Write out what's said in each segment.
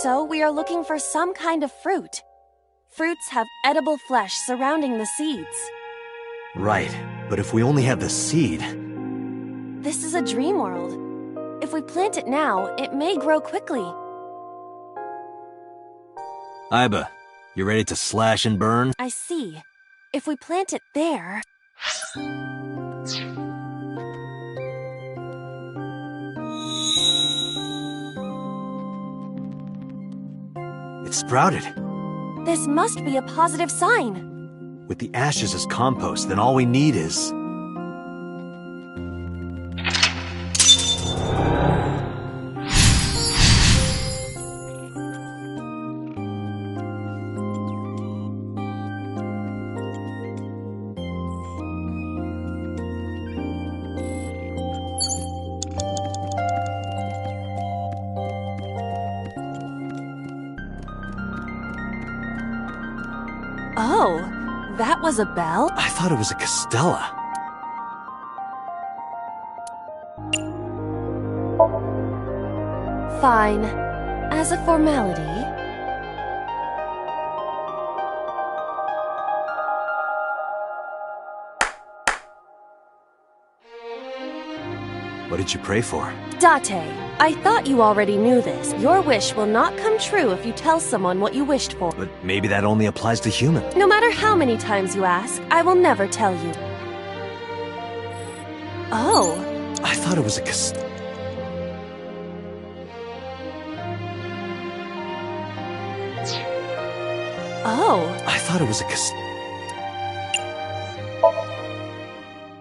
So we are looking for some kind of fruit. Fruits have edible flesh surrounding the seeds. Right, but if we only have the seed... This is a dream world. If we plant it now, it may grow quickly. Aiba, you ready to slash and burn? I see. If we plant it there... It sprouted. This must be a positive sign. With the ashes as compost, then all we need is... Oh, that was a bell? I thought it was a Castella. Fine. As a formality... What did you pray for? Date, I thought you already knew this. Your wish will not come true if you tell someone what you wished for. But maybe that only applies to humans. No matter how many times you ask, I will never tell you. Oh. I thought it was a Oh. I thought it was a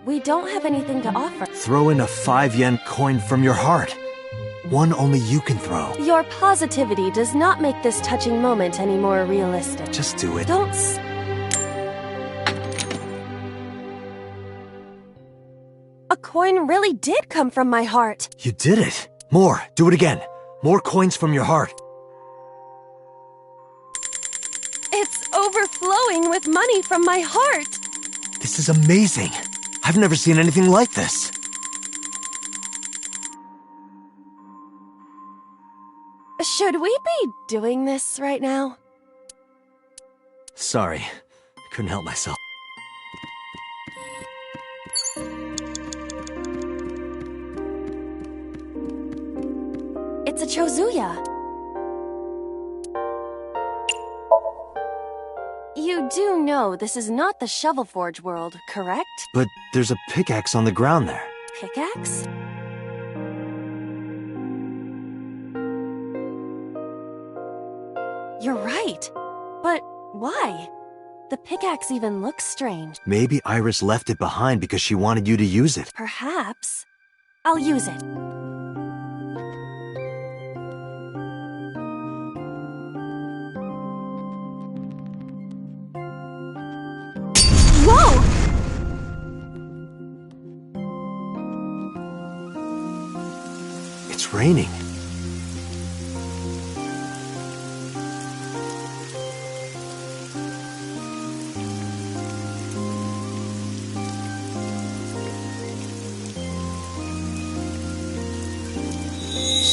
We don't have anything to offer. Throw in a 5-yen coin from your heart. One only you can throw. Your positivity does not make this touching moment any more realistic. Just do it. Don't A coin really did come from my heart. You did it. More. Do it again. More coins from your heart. It's overflowing with money from my heart. This is amazing. I've never seen anything like this. Should we be doing this right now? Sorry. I couldn't help myself. It's a Chozuya. You do know this is not the Shovel Forge world, correct? But there's a pickaxe on the ground there. Pickaxe? You're right. But why? The pickaxe even looks strange. Maybe Iris left it behind because she wanted you to use it. Perhaps. I'll use it. Whoa! It's raining.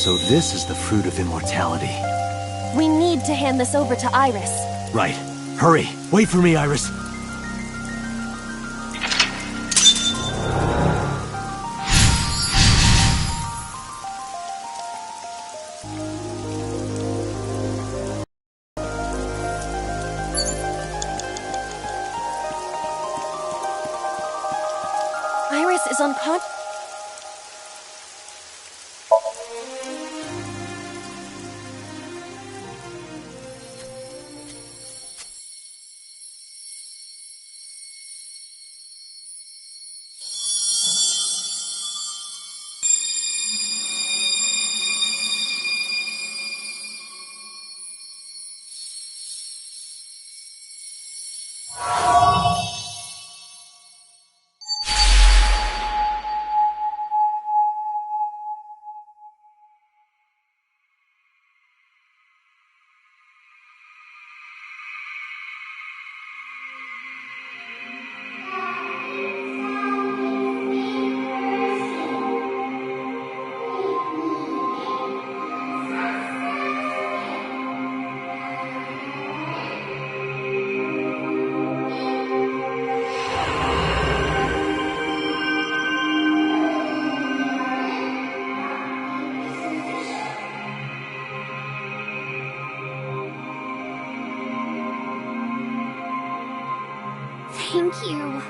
So this is the fruit of immortality. We need to hand this over to Iris. Right. Hurry. Wait for me, Iris. Iris is unconscious. Thank you.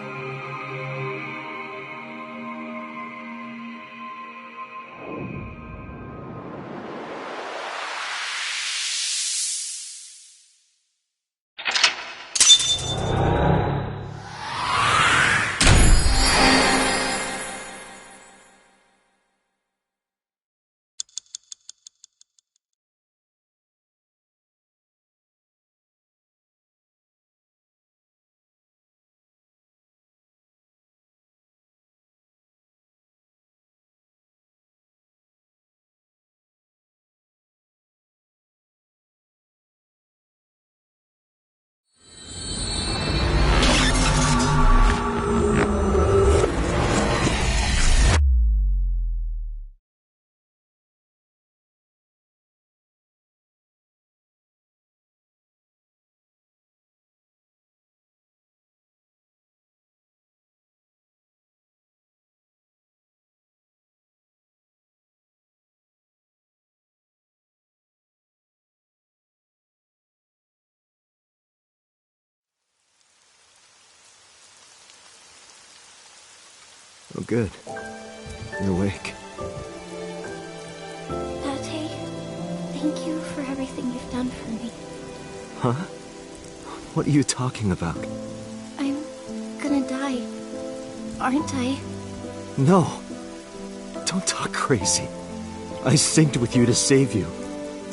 Oh, good. You're awake. Date, thank you for everything you've done for me. Huh? What are you talking about? I'm gonna die, aren't I? No. Don't talk crazy. I synced with you to save you.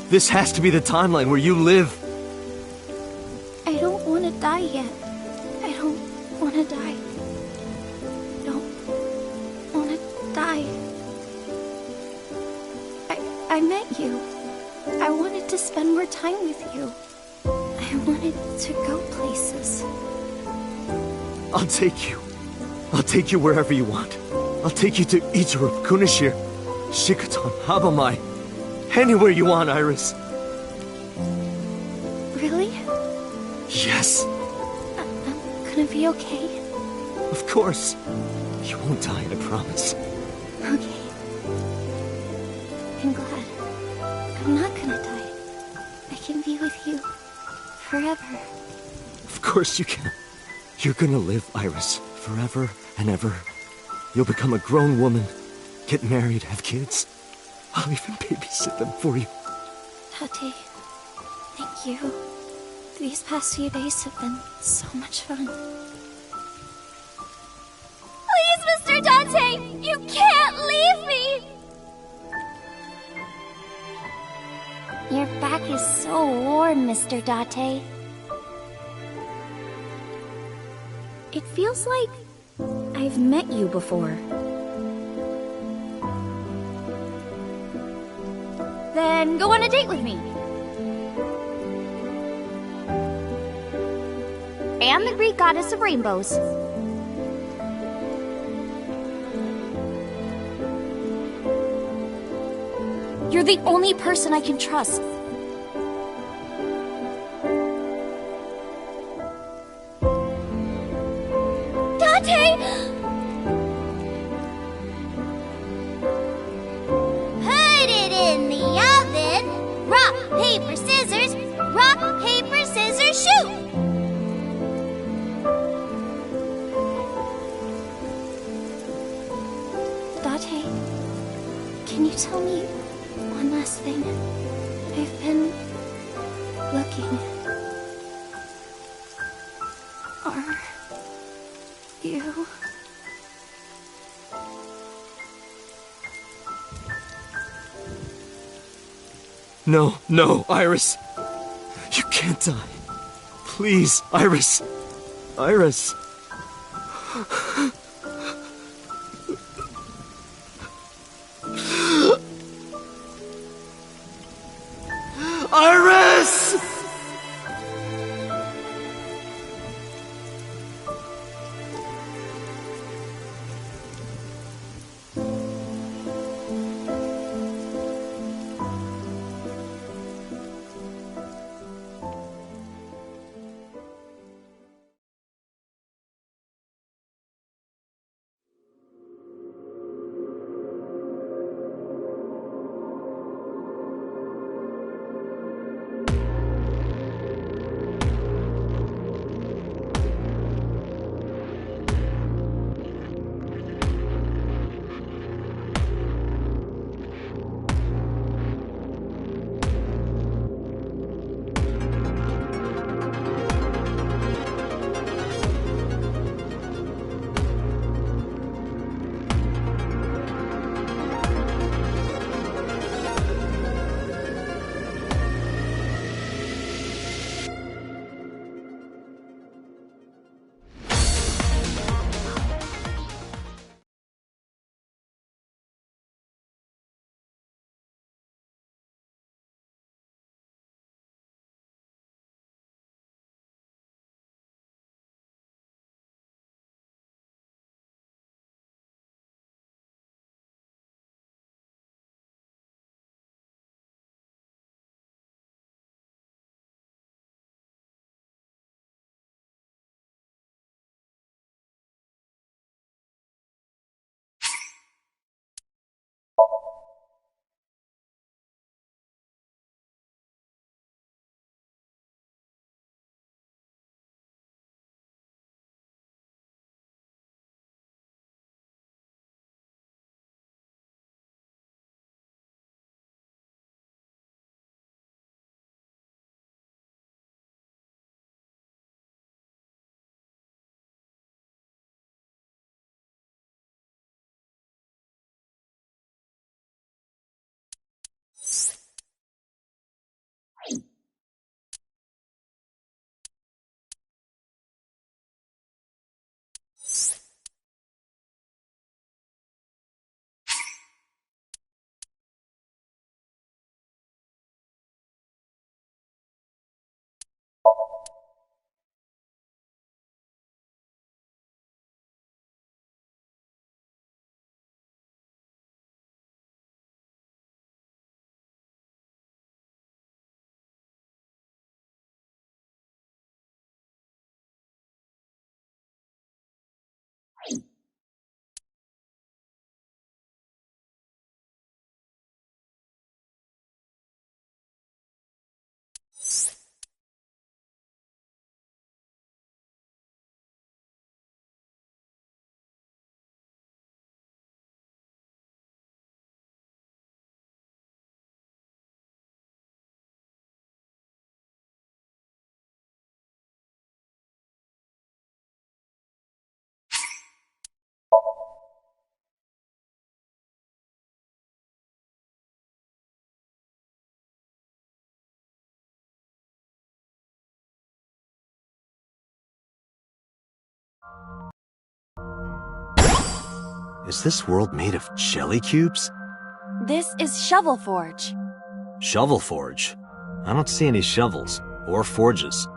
This has to be the timeline where you live. I don't want to die yet. I don't want to die. Don't want to die. I met you. I wanted to spend more time with you. I wanted to go places. I'll take you. I'll take you wherever you want. I'll take you to Ichirup, Kunashir, Shikotan, Habamai. Anywhere you want, Iris. Really? Yes. I'm gonna be okay. Of course. You won't die, I promise. Okay. I'm glad. I'm not gonna die. I can be with you forever. Of course you can. You're gonna live, Iris, forever and ever. You'll become a grown woman, get married, have kids. I'll even babysit them for you. Tate, thank you. These past few days have been so much fun. Please, Mr. Dante! You can't leave me! Your back is so warm, Mr. Date. It feels like I've met you before. Then go on a date with me. And the Greek goddess of rainbows. You're the only person I can trust. Date! Put it in the oven. Rock, paper, scissors. Rock, paper, scissors, shoot! Date, can you tell me one last thing? I've been looking. Are you... No, no, Iris. You can't die. Please, Iris. Iris. Iris! Is this world made of jelly cubes? This is Shovel Forge. Shovel Forge? I don't see any shovels or forges.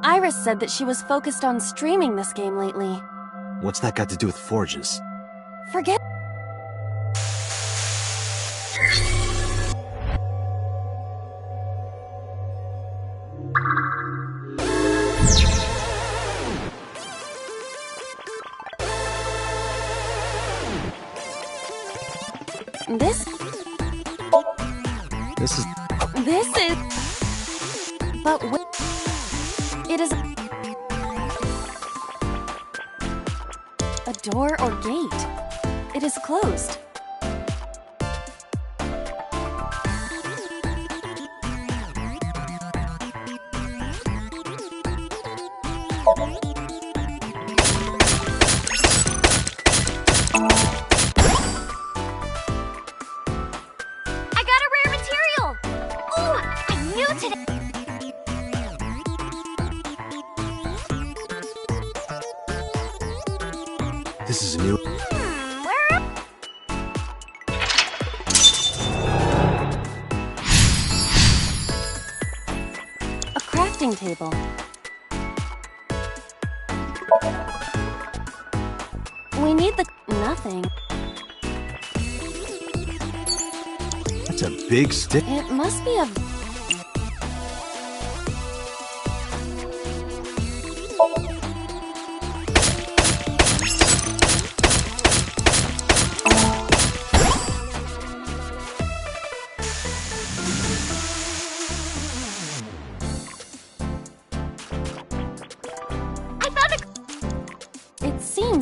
Iris said that she was focused on streaming this game lately. What's that got to do with forges? Forget. This is... But it is... a door or gate. It is closed. This is new. A crafting table. We need the... nothing. That's a big stick. It must be a...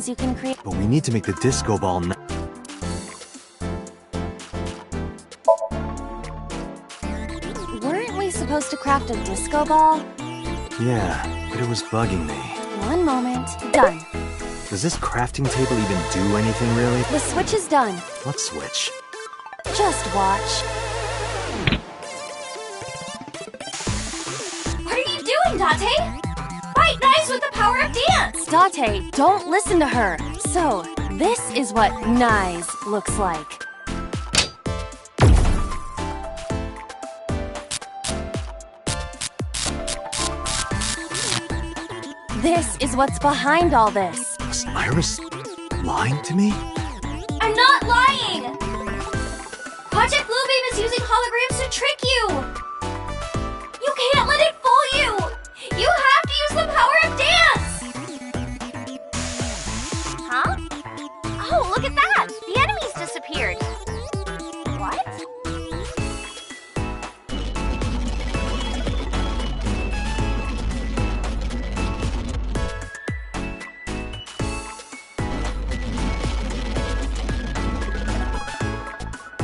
You can create. But we need to make the disco ball now. Weren't we supposed to craft a disco ball? Yeah, but it was bugging me. One moment. Done. Does this crafting table even do anything, really? The switch is done. What switch? Just watch. What are you doing, Date? Fight knives with the power of dance! Date, don't listen to her. So, this is what Nice looks like. This is what's behind all this. Was Iris lying to me? I'm not lying! Project Bluebeam is using holograms to trick you! You can't let it fool you! You have to use the power of dance! Huh? Oh, look at that! The enemies disappeared. What?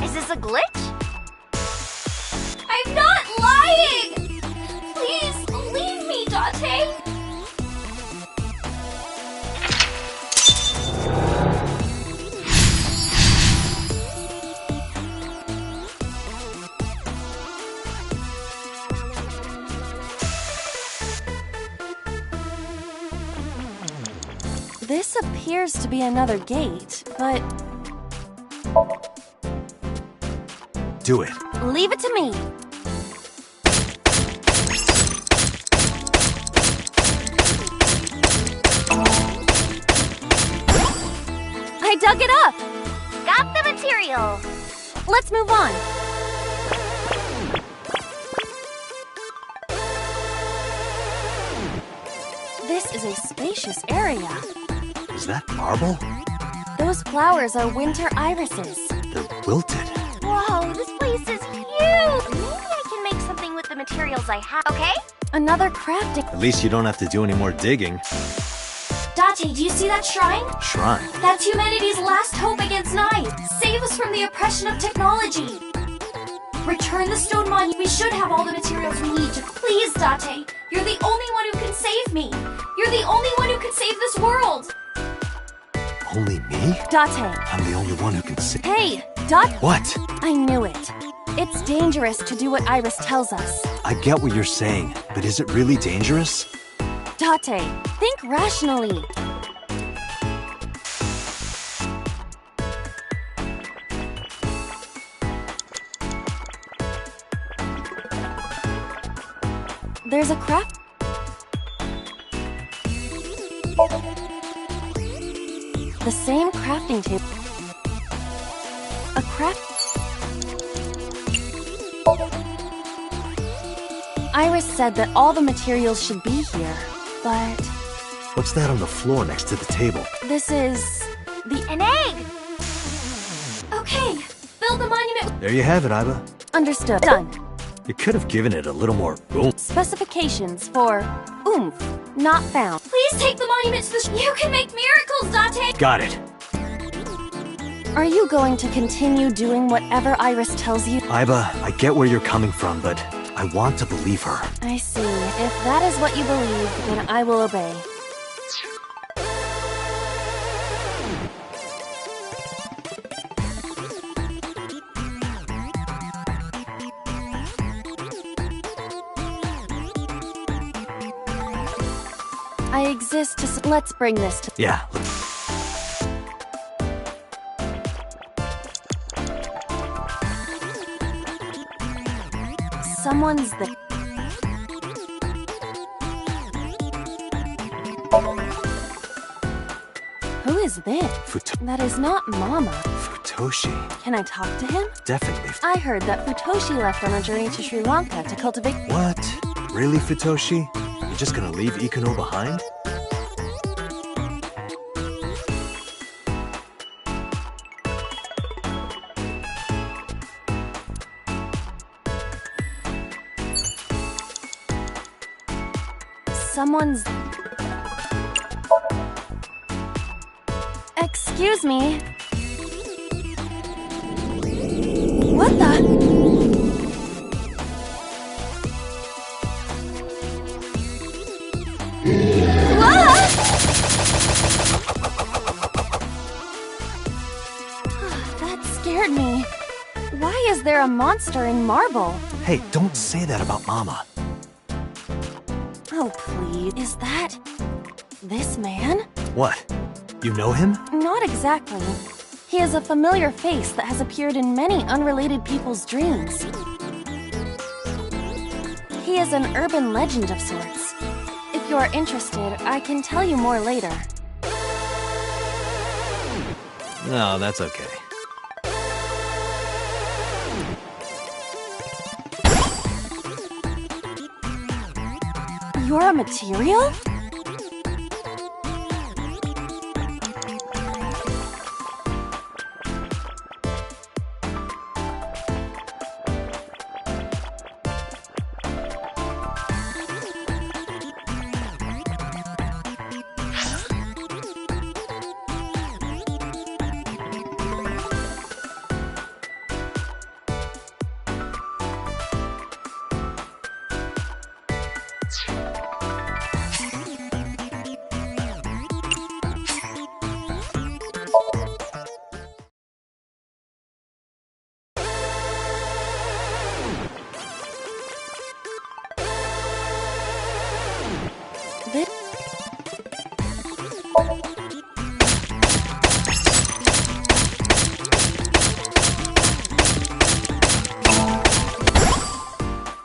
Is this a glitch? I'm not lying! Please, believe me, Date! This appears to be another gate, but... Do it. leave it to me. I dug it up! Got the material! Let's move on. This is a spacious area. Is that marble? Those flowers are winter irises. They're wilted. Whoa, this place is huge! Maybe I can make something with the materials I have, okay? Another crafting... At least you don't have to do any more digging. Date, do you see that shrine? Shrine? That's humanity's last hope against Nice. Save us from the oppression of technology. Return the stone monument. We should have all the materials we need to... Please, Date. You're the only one who can save me. You're the only one who can save this world. Only me? Date. I'm the only one who can see. Hey, Dot. What? I knew it. It's dangerous to do what Iris tells us. I get what you're saying, but is it really dangerous? Date, think rationally. There's a craft... The same crafting table. A craft... Iris said that all the materials should be here, but... What's that on the floor next to the table? This is... An egg! Okay, build the monument. There you have it, Iba. Understood. Done. You could have given it a little more oomph. Specifications for oomph not found. Please take the monument to the... You can make miracles, Date! Got it. Are you going to continue doing whatever Iris tells you? Iba, I get where you're coming from, but I want to believe her. I see. If that is what you believe, then I will obey. I exist to... Let's bring this to... Yeah. Someone's the... Who is this? That is not Mama. Futoshi. Can I talk to him? Definitely. I heard that Futoshi left on a journey to Sri Lanka to cultivate... What? Really, Futoshi? You're just gonna leave Ikuno behind? Someone's... Excuse me. What the... That scared me. Why is there a monster in marble? Hey, don't say that about Mama. Oh, please. Is that... this man? What? You know him? Not exactly. He is a familiar face that has appeared in many unrelated people's dreams. He is an urban legend of sorts. If you are interested, I can tell you more later. No, that's okay. You're a material?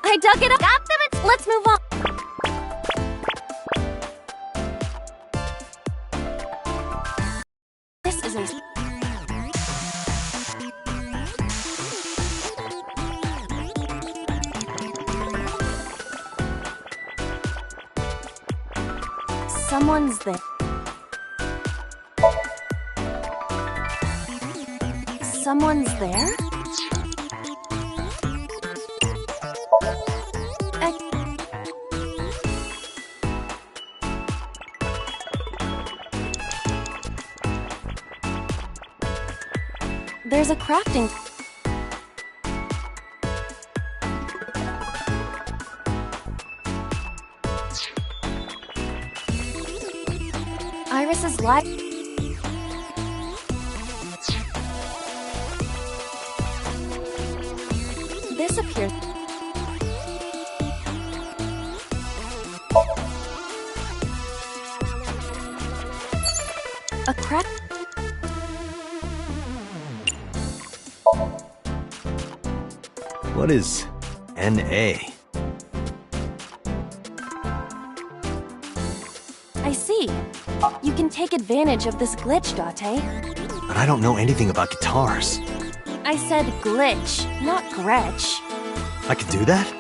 I dug it up. Got them. Let's move on. This is a... Someone's there. Someone's there? There's a crafting... Iris's life... This appears... A crack... What is NA? can take advantage of this glitch, Date. But I don't know anything about guitars. I said glitch, not Gretch. I could do that?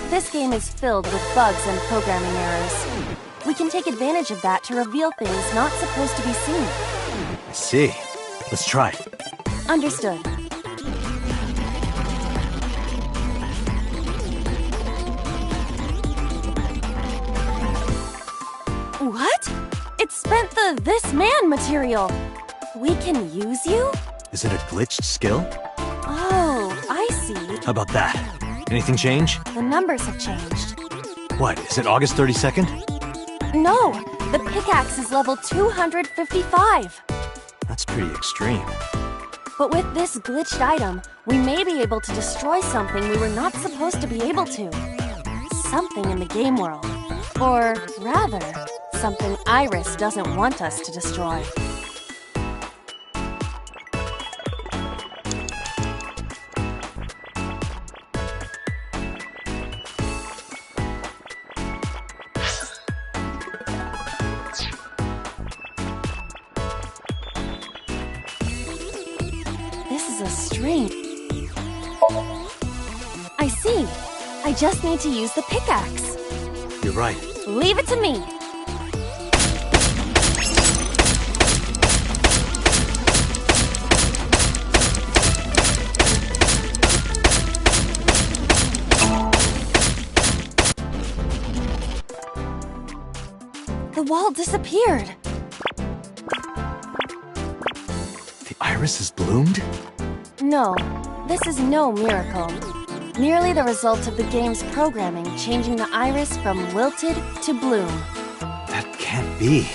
This game is filled with bugs and programming errors. We can take advantage of that to reveal things not supposed to be seen. I see. Let's try it. Understood. What? It spent the This Man material. We can use you? Is it a glitched skill? Oh, I see. How about that? Anything change? The numbers have changed. What, is it August 32nd? No, the pickaxe is level 255. That's pretty extreme. But with this glitched item, we may be able to destroy something we were not supposed to be able to. Something in the game world. Or rather, something Iris doesn't want us to destroy. This is a string. I see. I just need to use the pickaxe. You're right. Leave it to me. The wall disappeared. The iris has bloomed? No, this is no miracle. Merely the result of the game's programming changing the iris from wilted to bloom. That can't be.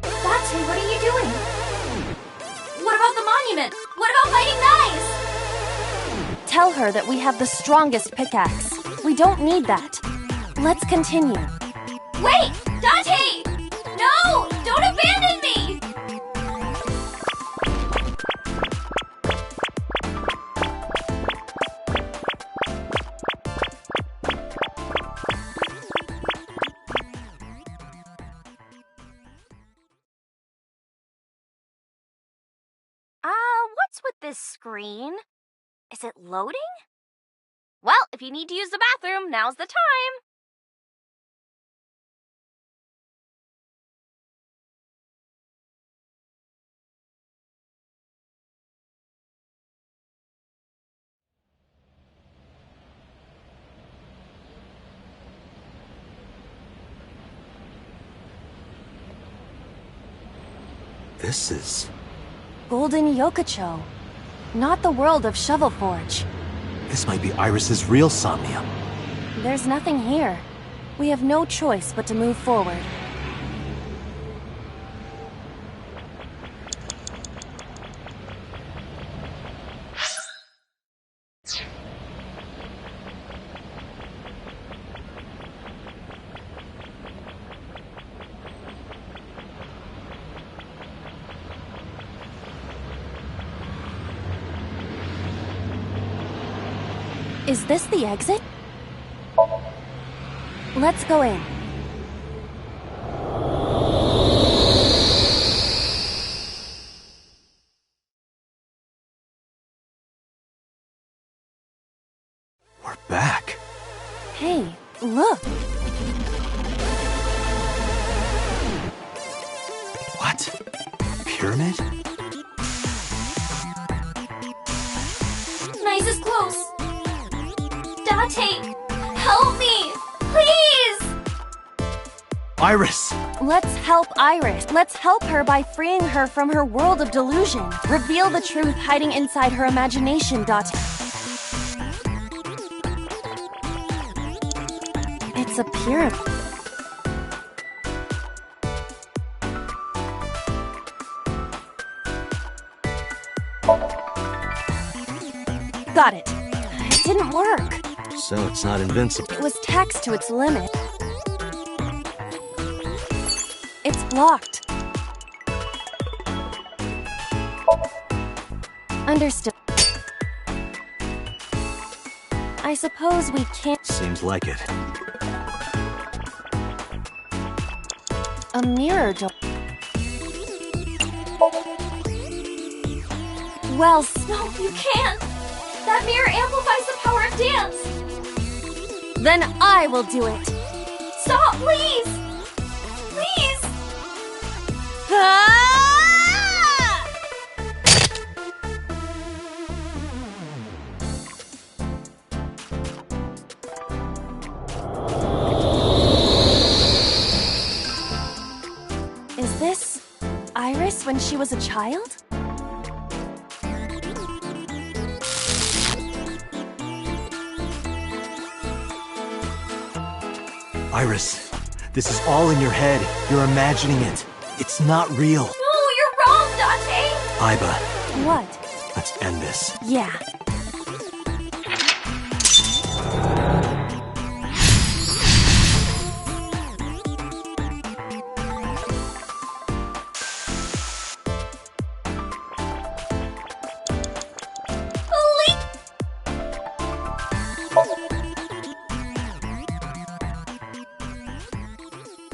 Date, what are you doing? What about the monument? What about fighting knives? Tell her that we have the strongest pickaxe. We don't need that. Let's continue. Wait! Date! No! Don't abandon me! What's with this screen? Is it loading? Well, if you need to use the bathroom, now's the time. This is... Golden Yokocho. Not the world of Shovelforge. This might be Iris's real somnium. There's nothing here. We have no choice but to move forward. Is this the exit? Let's go in. We're back. Hey, look. What? Pyramid? Nice is close. Date, help me! Please! Iris! Let's help Iris. Let's help her by freeing her from her world of delusion. Reveal the truth hiding inside her imagination. It's a pyramid. Got it. It didn't work. So it's not invincible. It was taxed to its limit. It's blocked. Understood. I suppose we can't... Seems like it. A mirror door. Well, No, you can't! That mirror amplifies the power of dance! then I will do it. Stop, please! Please! Ah! Is this Iris when she was a child? Iris, this is all in your head. You're imagining it. It's not real. No, you're wrong, Dante! Aiba, What? let's end this. Yeah.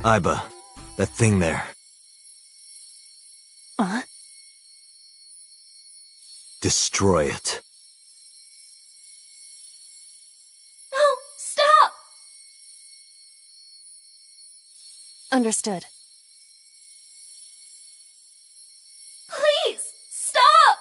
Aiba, that thing there. Destroy it. No, stop! Understood. Please, stop!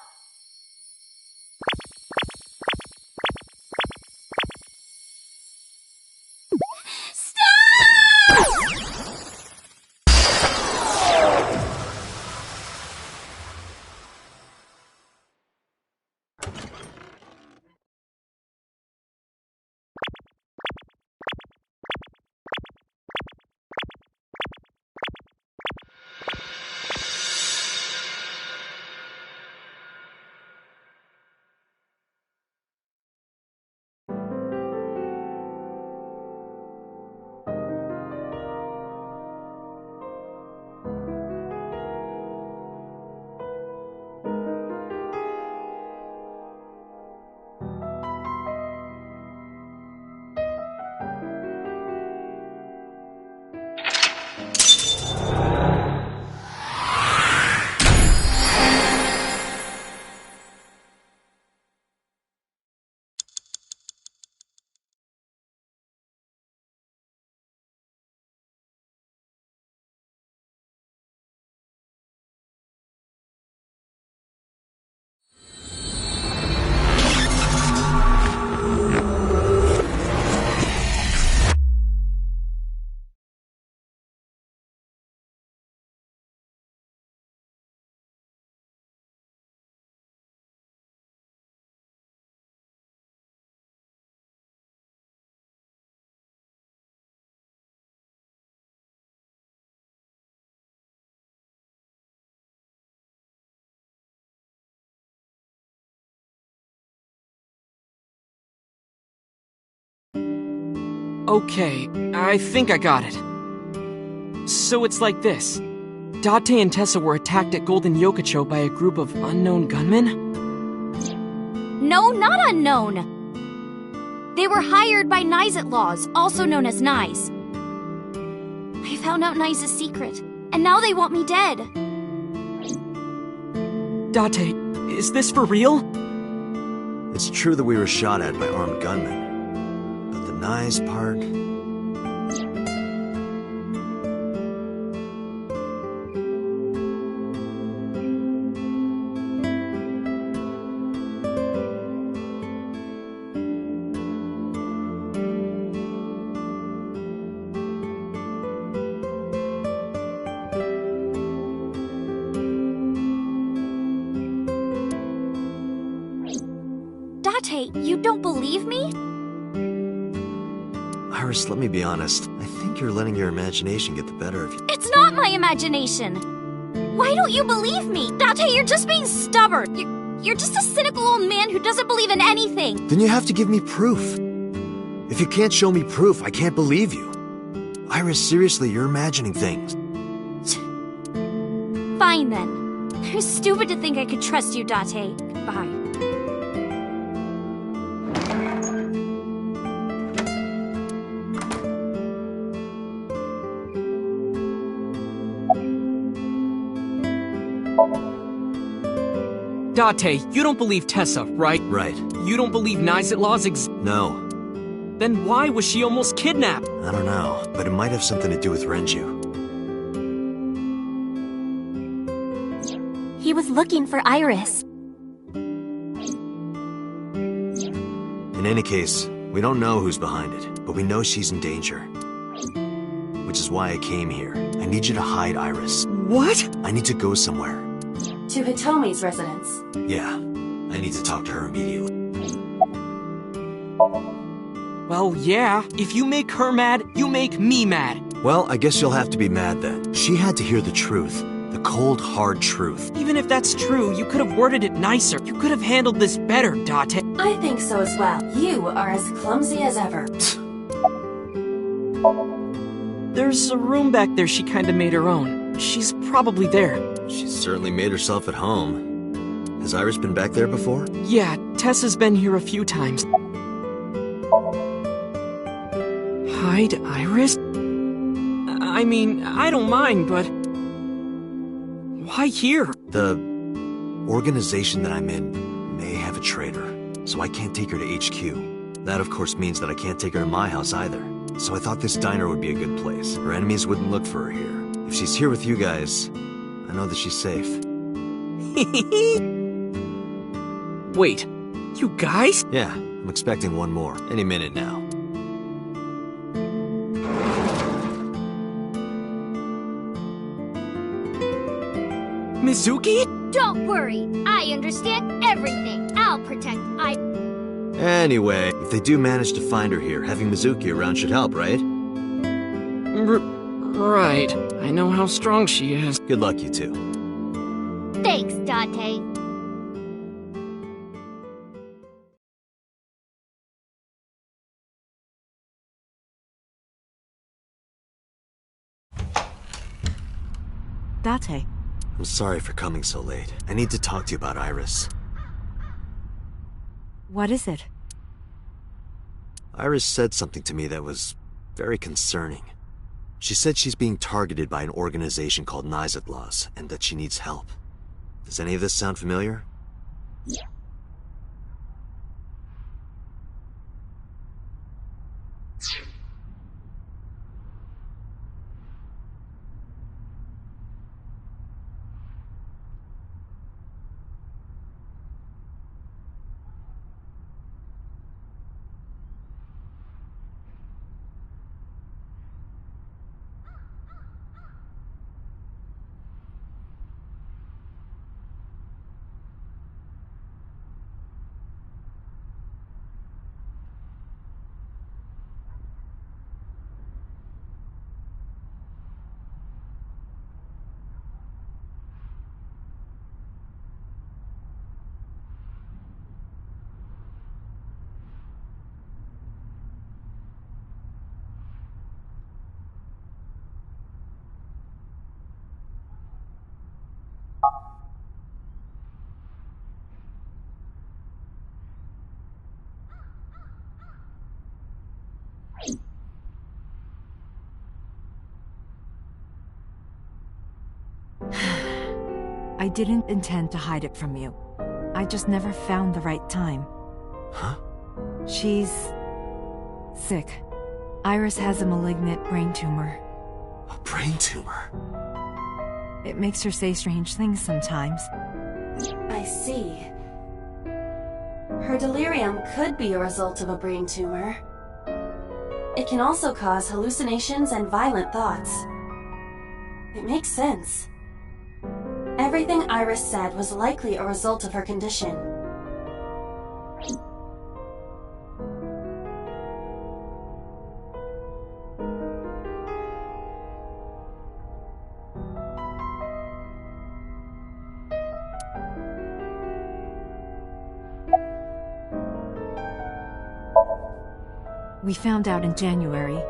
Okay, I think I got it. So it's like this. Date and Tessa were attacked at Golden Yokocho by a group of unknown gunmen? No, not unknown. They were hired by Nyes Outlaws, also known as Nyes. I found out Nyes' secret, and now they want me dead. Date, is this for real? It's true that we were shot at by armed gunmen. But the Nyes part... Date, you don't believe me? Iris, let me be honest. I think you're letting your imagination get the better of you. It's not my imagination! Why don't you believe me? Date, you're just being stubborn. You're just a cynical old man who doesn't believe in anything. Then you have to give me proof. If you can't show me proof, I can't believe you. Iris, seriously, you're imagining things. Fine then. I was stupid to think I could trust you, Date. Goodbye. Date, you don't believe Tessa, right? Right. You don't believe Nisetlaws No. Then why was she almost kidnapped? I don't know, but it might have something to do with Renju. He was looking for Iris. In any case, we don't know who's behind it, but we know she's in danger. Which is why I came here. I need you to hide Iris. What? I need to go somewhere. To Hitomi's residence. Yeah, I need to talk to her immediately. Well, yeah. If you make her mad, you make me mad. Well, I guess you'll have to be mad then. She had to hear the truth. The cold, hard truth. Even if that's true, you could have worded it nicer. You could have handled this better, Date. I think so as well. You are as clumsy as ever. There's a room back there she kinda made her own. She's probably there. She's certainly made herself at home. Has Iris been back there before? Yeah, Tessa's been here a few times. Hide Iris? I mean, I don't mind, but... why here? The organization that I'm in may have a traitor, so I can't take her to HQ. That, of course, means that I can't take her to my house either. So I thought this diner would be a good place. Her enemies wouldn't look for her here. If she's here with you guys, I know that she's safe. Wait, you guys? Yeah, I'm expecting one more. Any minute now. Mizuki? Don't worry, I understand everything. I'll protect Anyway, if they do manage to find her here, having Mizuki around should help, right? Right. I know how strong she is. Good luck, you two. Thanks, Date. Date. I'm sorry for coming so late. I need to talk to you about Iris. What is it? Iris said something to me that was very concerning. She said she's being targeted by an organization called Nisetlaws, and that she needs help. Does any of this sound familiar? Yeah. I didn't intend to hide it from you. I just never found the right time. Huh? She's... sick. Iris has a malignant brain tumor. A brain tumor? It makes her say strange things sometimes. I see. Her delirium could be a result of a brain tumor. It can also cause hallucinations and violent thoughts. It makes sense. Everything Iris said was likely a result of her condition. We found out in January.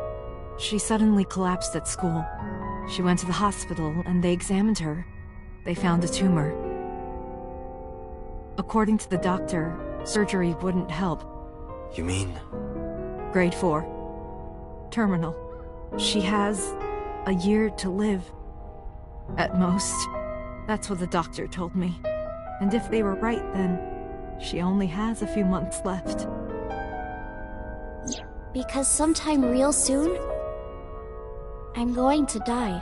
She suddenly collapsed at school. She went to the hospital and they examined her. They found a tumor. According to the doctor, surgery wouldn't help. You mean? Grade 4. Terminal. She has a year to live. At most. That's what the doctor told me. And if they were right, then she only has a few months left. Because sometime real soon, I'm going to die.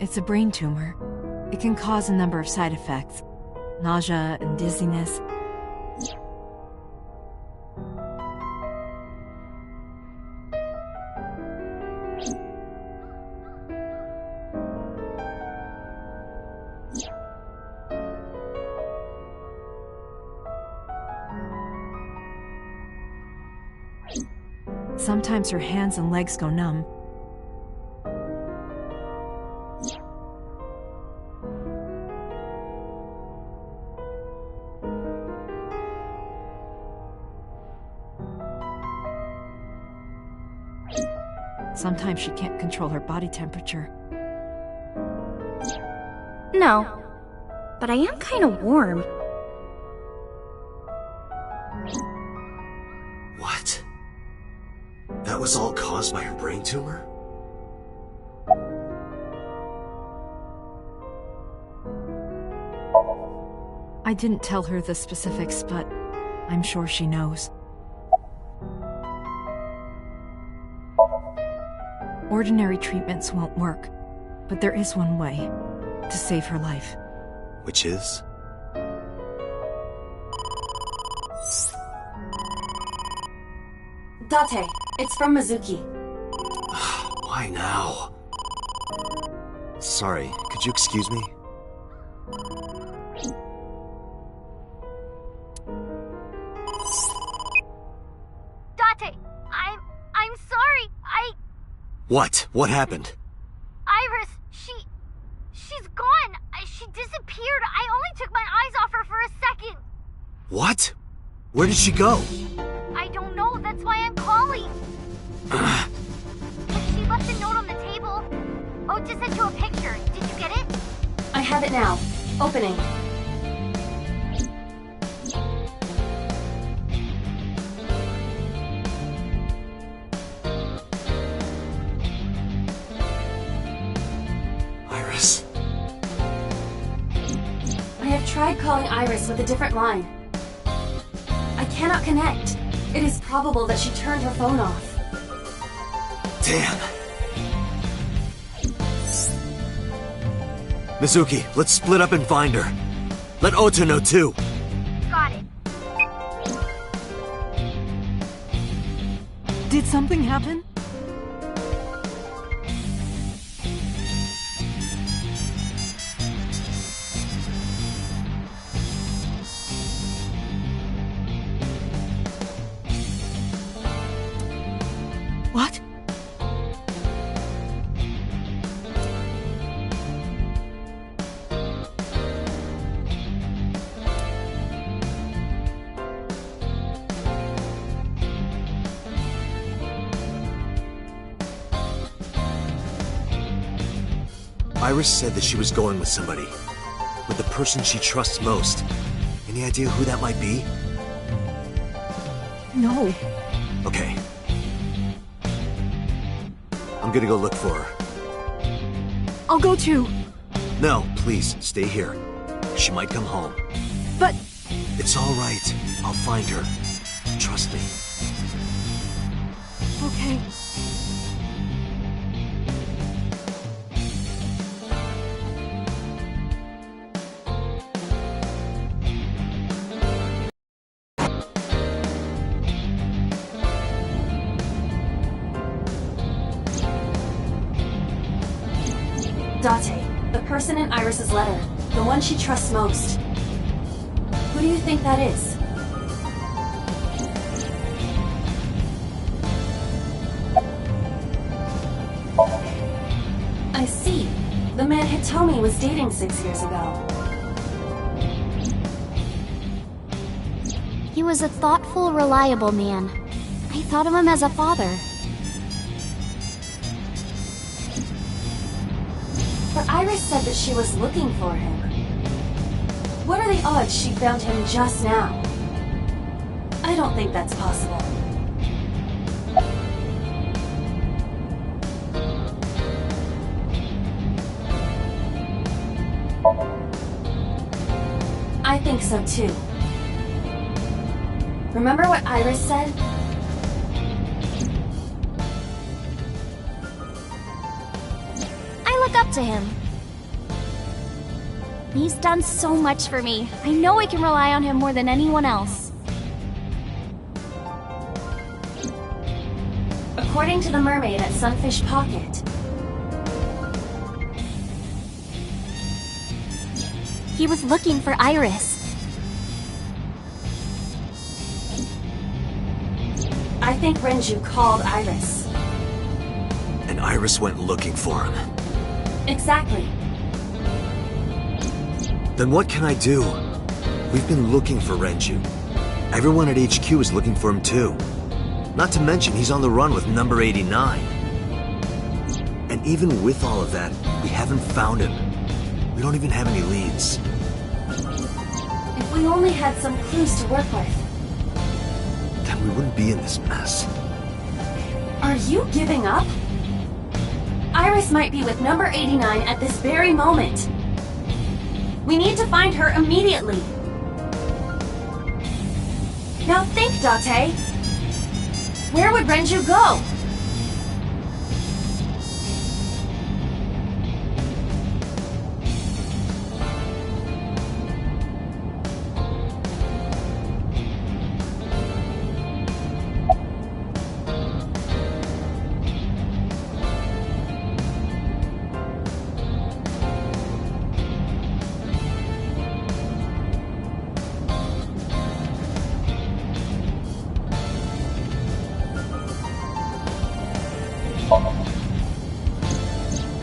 It's a brain tumor. It can cause a number of side effects. Nausea and dizziness. Sometimes her hands and legs go numb. Sometimes she can't control her body temperature. No, but I am kind of warm. What? That was all caused by her brain tumor? I didn't tell her the specifics, but I'm sure she knows. Ordinary treatments won't work, but there is one way to save her life. Which is? Date, it's from Mizuki. Why now? Sorry, could you excuse me? Date, I'm sorry. What? What happened? Iris, she's gone. She disappeared. I only took my eyes off her for a second. What? Where did she go? I don't know. That's why I'm calling. She left a note on the table. Oh, just sent you a picture. Did you get it? I have it now. Opening. Iris. I have tried calling Iris with a different line. I cannot connect. It is probable that she turned her phone off. Damn. Mizuki, let's split up and find her. Let Ota know too. Got it. Did something happen? What? Iris said that she was going with somebody. With the person she trusts most. Any idea who that might be? No. Okay. I'm gonna go look for her. I'll go too. No, please, stay here. She might come home. But... It's all right. I'll find her. Trust me. Okay. Date, the person in Iris's letter. The one she trusts most. Who do you think that is? I see. The man Hitomi was dating 6 years ago. He was a thoughtful, reliable man. I thought of him as a father. But Iris said that she was looking for him. What are the odds she found him just now? I don't think that's possible. think so too. Remember what Iris said? I look up to him. He's done so much for me. I know I can rely on him more than anyone else. According to the mermaid at Sunfish Pocket, he was looking for Iris. I think Renju called Iris. And Iris went looking for him. Exactly. Then what can I do? We've been looking for Renju. Everyone at HQ is looking for him too. Not to mention he's on the run with number 89. And even with all of that, we haven't found him. We don't even have any leads. If we only had some clues to work with. Then we wouldn't be in this mess. Are you giving up? Iris might be with number 89 at this very moment. We need to find her immediately. Now think, Date. Where would Renju go?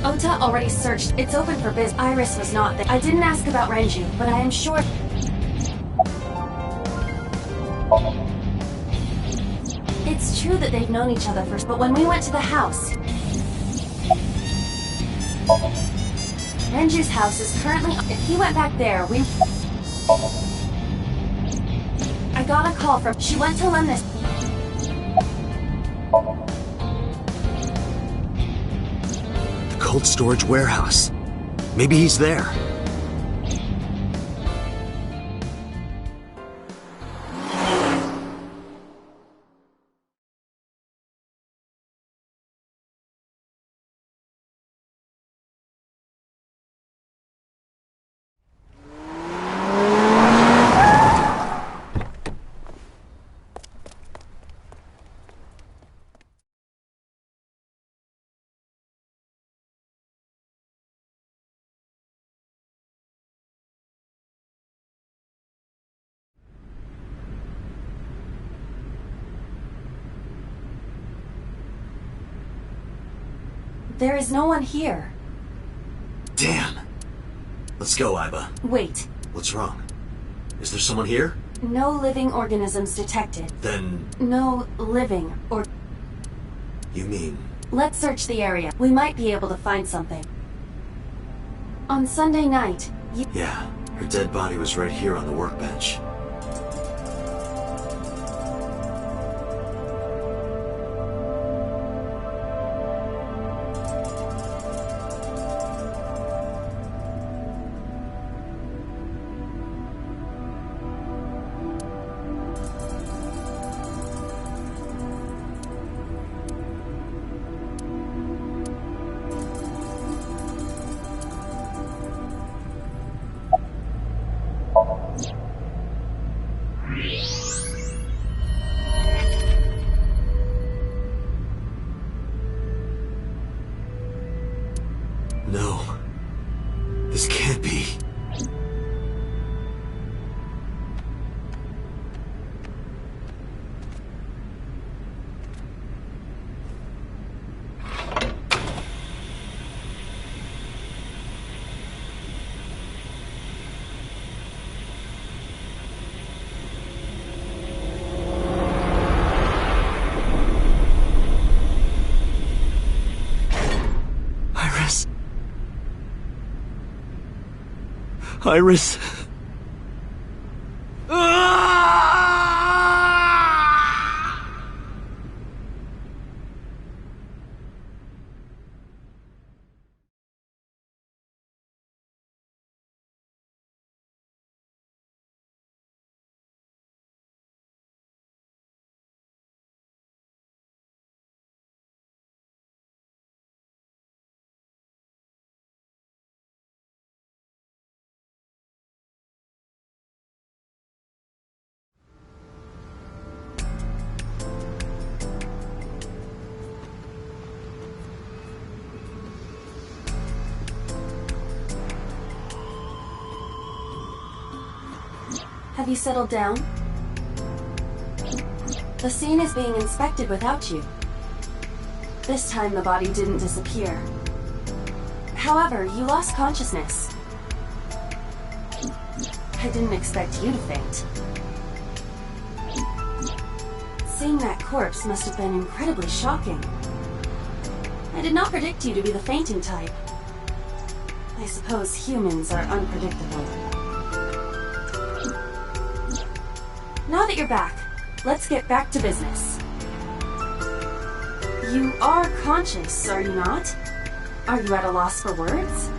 Ota already searched. It's open for biz. Iris was not there. I didn't ask about Renju, but I am sure... It's true that they've known each other first, but when we went to the house... Renju's house is currently... If he went back there, we... I got a call from... She went to lend this... Cold storage warehouse. Maybe he's there. There is no one here. Damn. Let's go, Aiba. Wait. What's wrong? Is there someone here? No living organisms detected. Then... No living or... You mean... Let's search the area. We might be able to find something. On Sunday night, you... Yeah, her dead body was right here on the workbench. No. This can't be. Iris. Iris. Have you settled down? The scene is being inspected without you. This time the body didn't disappear. However, you lost consciousness. I didn't expect you to faint. Seeing that corpse must have been incredibly shocking. I did not predict you to be the fainting type. I suppose humans are unpredictable. Now that you're back, let's get back to business. You are conscious, are you not? Are you at a loss for words?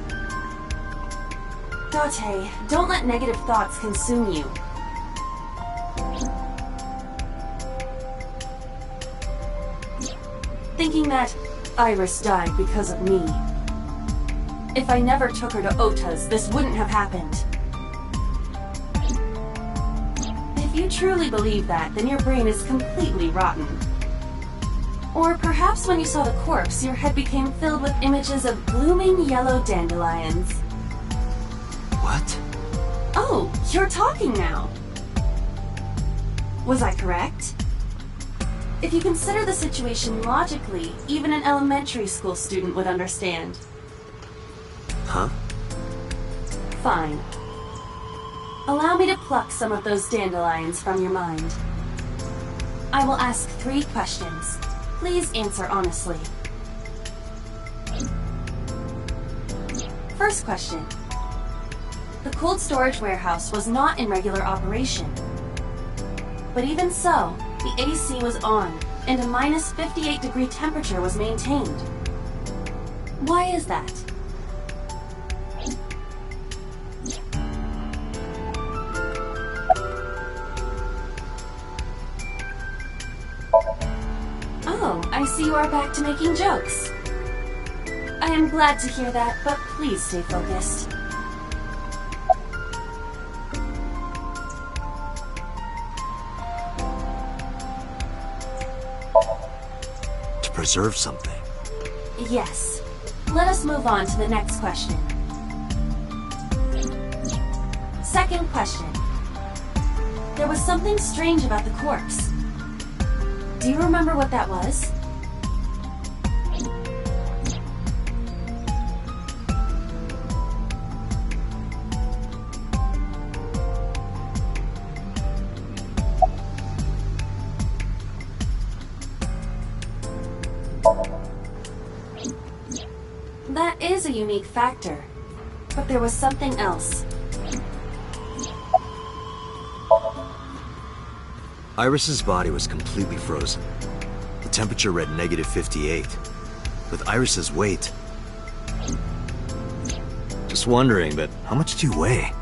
Date, don't let negative thoughts consume you. Thinking that Iris died because of me. If I never took her to Ota's, this wouldn't have happened. If you truly believe that, then your brain is completely rotten. Or perhaps when you saw the corpse, your head became filled with images of blooming yellow dandelions. What? Oh, you're talking now. Was I correct? If you consider the situation logically, even an elementary school student would understand. Huh? Fine. Allow me to pluck some of those dandelions from your mind. I will ask 3 questions. Please answer honestly. First question. The cold storage warehouse was not in regular operation. But even so, the AC was on, and a minus 58-degree temperature was maintained. Why is that? Oh, I see you are back to making jokes. I am glad to hear that, but please stay focused. To preserve something. Yes. Let us move on to the next question. Second question. There was something strange about the corpse. Do you remember what that was? That is a unique factor, but there was something else. Iris's body was completely frozen. The temperature read negative 58. With Iris's weight... Just wondering, but how much do you weigh?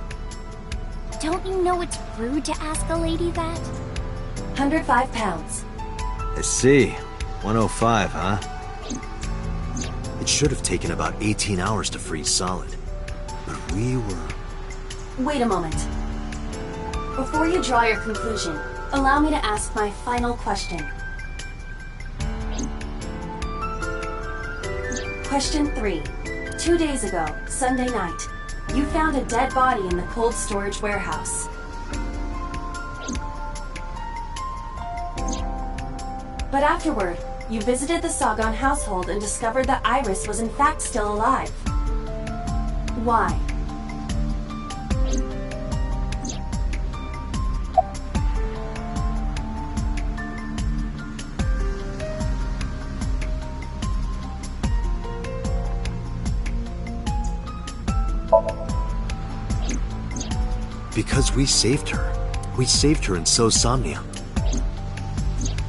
Don't you know it's rude to ask a lady that? 105 pounds. I see. 105, huh? It should have taken about 18 hours to freeze solid. But we were... Wait a moment. Before you draw your conclusion, allow me to ask my final question. Question 3. 2 days ago, Sunday night, you found a dead body in the cold storage warehouse. But afterward, you visited the Sagan household and discovered that Iris was in fact still alive. Why? Because we saved her. We saved her in Somnia.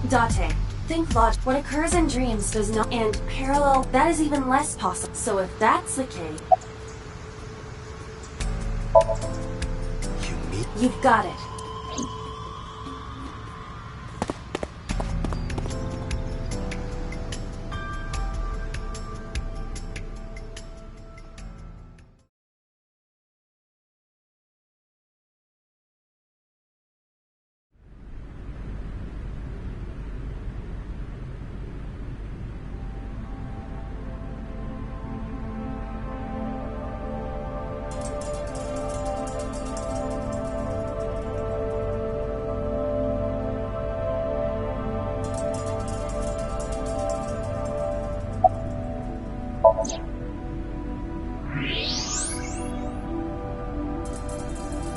Date, think log. What occurs in dreams does not, and parallel, that is even less possible. So if that's the case... You mean... You've got it.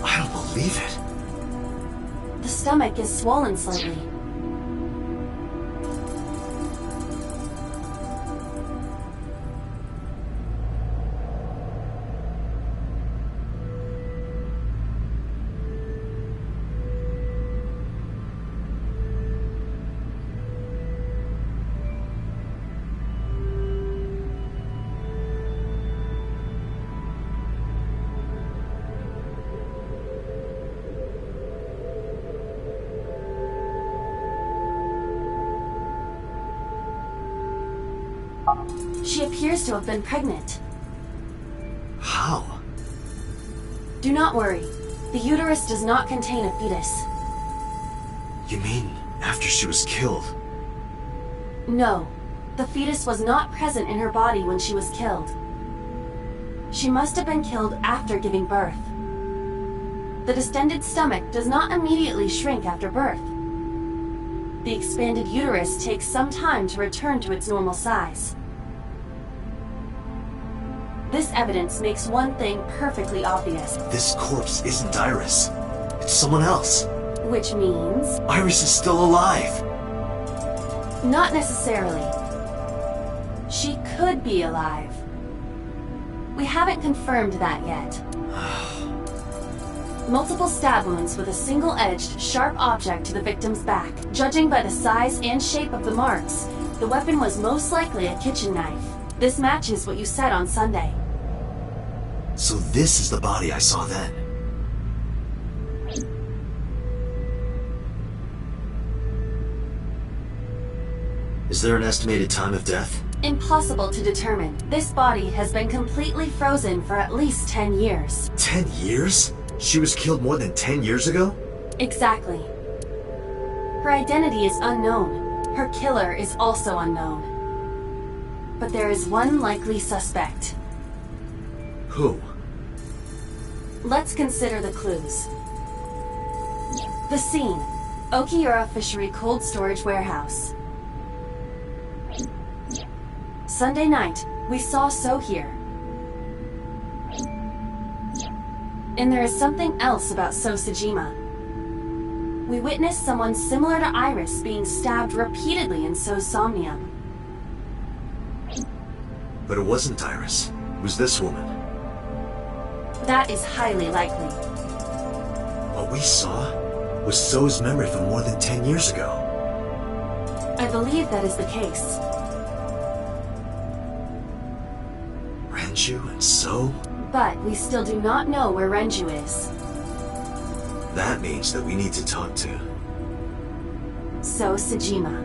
I don't believe it. The stomach is swollen slightly. She appears to have been pregnant. How? Do not worry. The uterus does not contain a fetus. You mean after she was killed? No. The fetus was not present in her body when she was killed. She must have been killed after giving birth. The distended stomach does not immediately shrink after birth. The expanded uterus takes some time to return to its normal size. This evidence makes one thing perfectly obvious. This corpse isn't Iris. It's someone else. Which means... Iris is still alive. Not necessarily. She could be alive. We haven't confirmed that yet. Multiple stab wounds with a single-edged, sharp object to the victim's back. Judging by the size and shape of the marks, the weapon was most likely a kitchen knife. This matches what you said on Sunday. So this is the body I saw then. Is there an estimated time of death? Impossible to determine. This body has been completely frozen for at least 10 years. 10 years? She was killed more than 10 years ago? Exactly. Her identity is unknown. Her killer is also unknown. But there is one likely suspect. Who? Let's consider the clues. The scene. Okiura Fishery Cold Storage Warehouse. Sunday night, we saw So here. And there is something else about So Sejima. We witnessed someone similar to Iris being stabbed repeatedly in So's somnium. But it wasn't Iris. It was this woman. That is highly likely. What we saw was So's memory from more than 10 years ago. I believe that is the case. Renju and So? But we still do not know where Renju is. That means that we need to talk to So Sejima.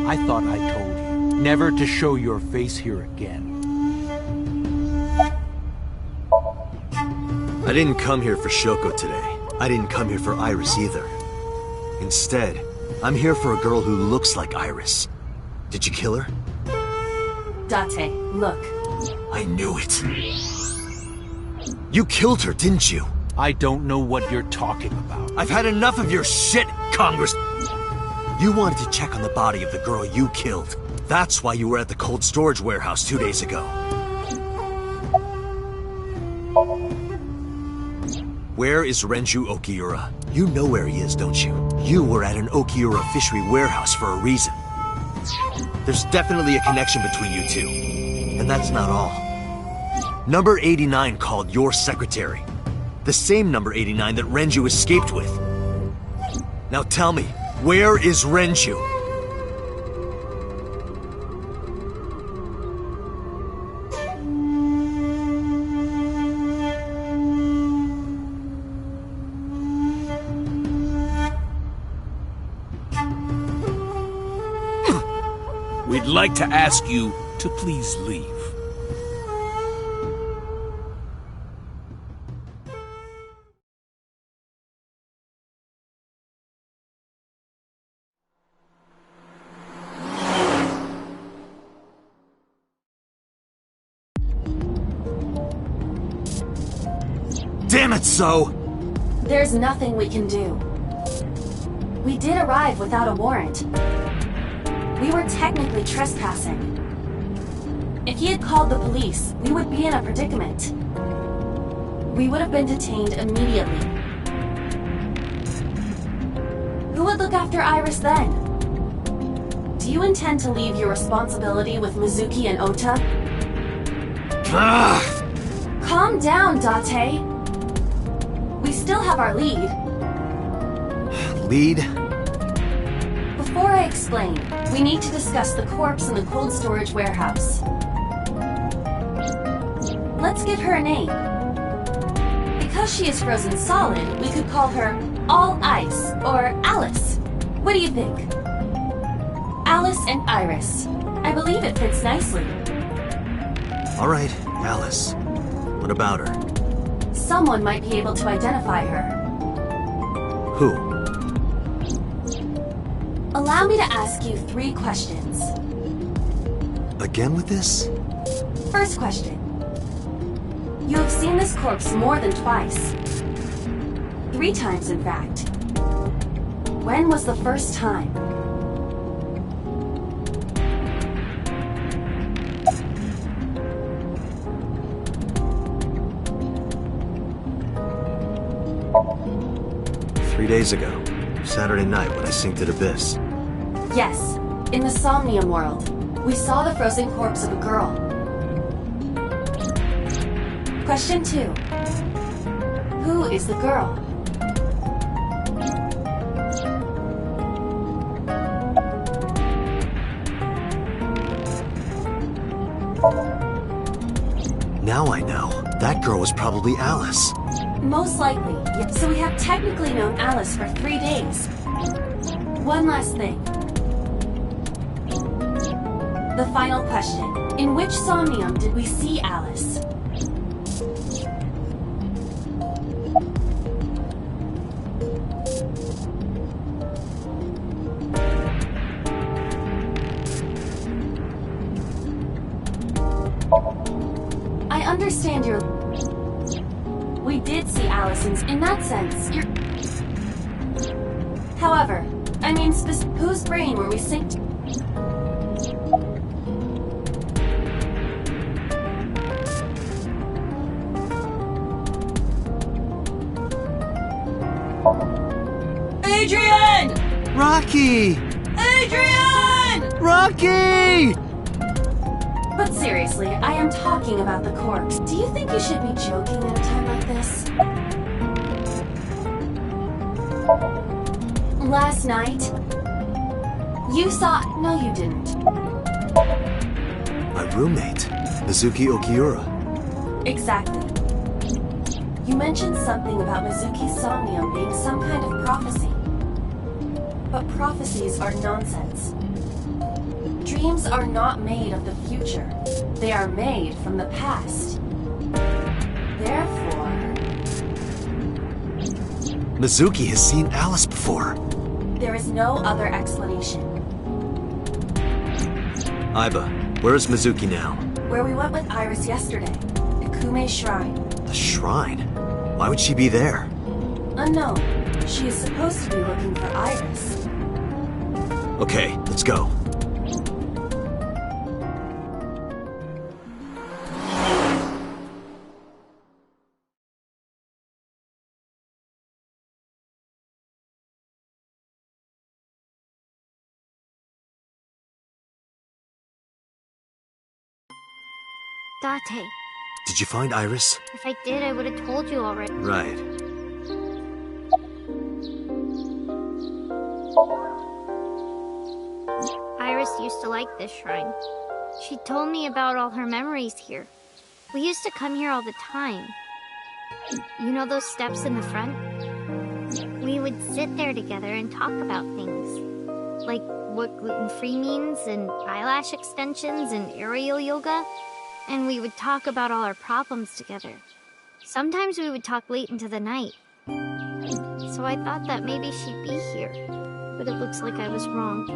I thought I told you never to show your face here again. I didn't come here for Shoko today. I didn't come here for Iris either. Instead, I'm here for a girl who looks like Iris. Did you kill her? Date, look. I knew it. You killed her, didn't you? I don't know what you're talking about. I've had enough of your shit, Congress. You wanted to check on the body of the girl you killed. That's why you were at the cold storage warehouse 2 days ago. Where is Renju Okiura? You know where he is, don't you? You were at an Okiura fishery warehouse for a reason. There's definitely a connection between you two. And that's not all. Number 89 called your secretary. The same number 89 that Renju escaped with. Now tell me, where is Renju? We'd like to ask you to please leave. Damn it, So! There's nothing we can do. We did arrive without a warrant. We were technically trespassing. If he had called the police, we would be in a predicament. We would have been detained immediately. Who would look after Iris then? Do you intend to leave your responsibility with Mizuki and Ota? Calm down, Date. We still have our lead. Lead? Before I explain, we need to discuss the corpse in the cold storage warehouse. Let's give her a name. Because she is frozen solid, we could call her All Ice or Alice. What do you think? Alice and Iris. I believe it fits nicely. All right, Alice. What about her? Someone might be able to identify her. Who? Allow me to ask you 3 questions. Again with this? First question. You have seen this corpse more than twice. 3 times, in fact. When was the first time? Three days ago. Saturday night when I synced at Abyss. Yes, in the Somnium world. We saw the frozen corpse of a girl. Question 2. Who is the girl? Now I know. That girl was probably Alice. Most likely. So we have technically known Alice for 3 days. One last thing. The final question. In which Somnium did we see Alice? I understand your... We did see Alice in that sense. You're... However, I mean, whose brain were we synced? Adrian! Rocky! Adrian! Rocky! But seriously, I am talking about the corpse. Do you think you should be joking at a time like this? Last night, you saw... No, you didn't. My roommate, Mizuki Okiura. Exactly. You mentioned something about Mizuki's Somnium being some kind of prophecy. But prophecies are nonsense. Dreams are not made of the future. They are made from the past. Therefore... Mizuki has seen Alice before. there is no other explanation. Aiba, where is Mizuki now? Where we went with Iris yesterday. Ikume Shrine. The shrine? Why would she be there? Unknown. She is supposed to be looking for Iris. Okay, let's go. Date, Did you find Iris? if I did, I would have told you already. Right. Iris used to like this shrine. She told me about all her memories here. We used to come here all the time. You know those steps in the front? We would sit there together and talk about things. Like what gluten-free means, and eyelash extensions, and aerial yoga. And we would talk about all our problems together. Sometimes we would talk late into the night. So I thought that maybe she'd be here. But it looks like I was wrong.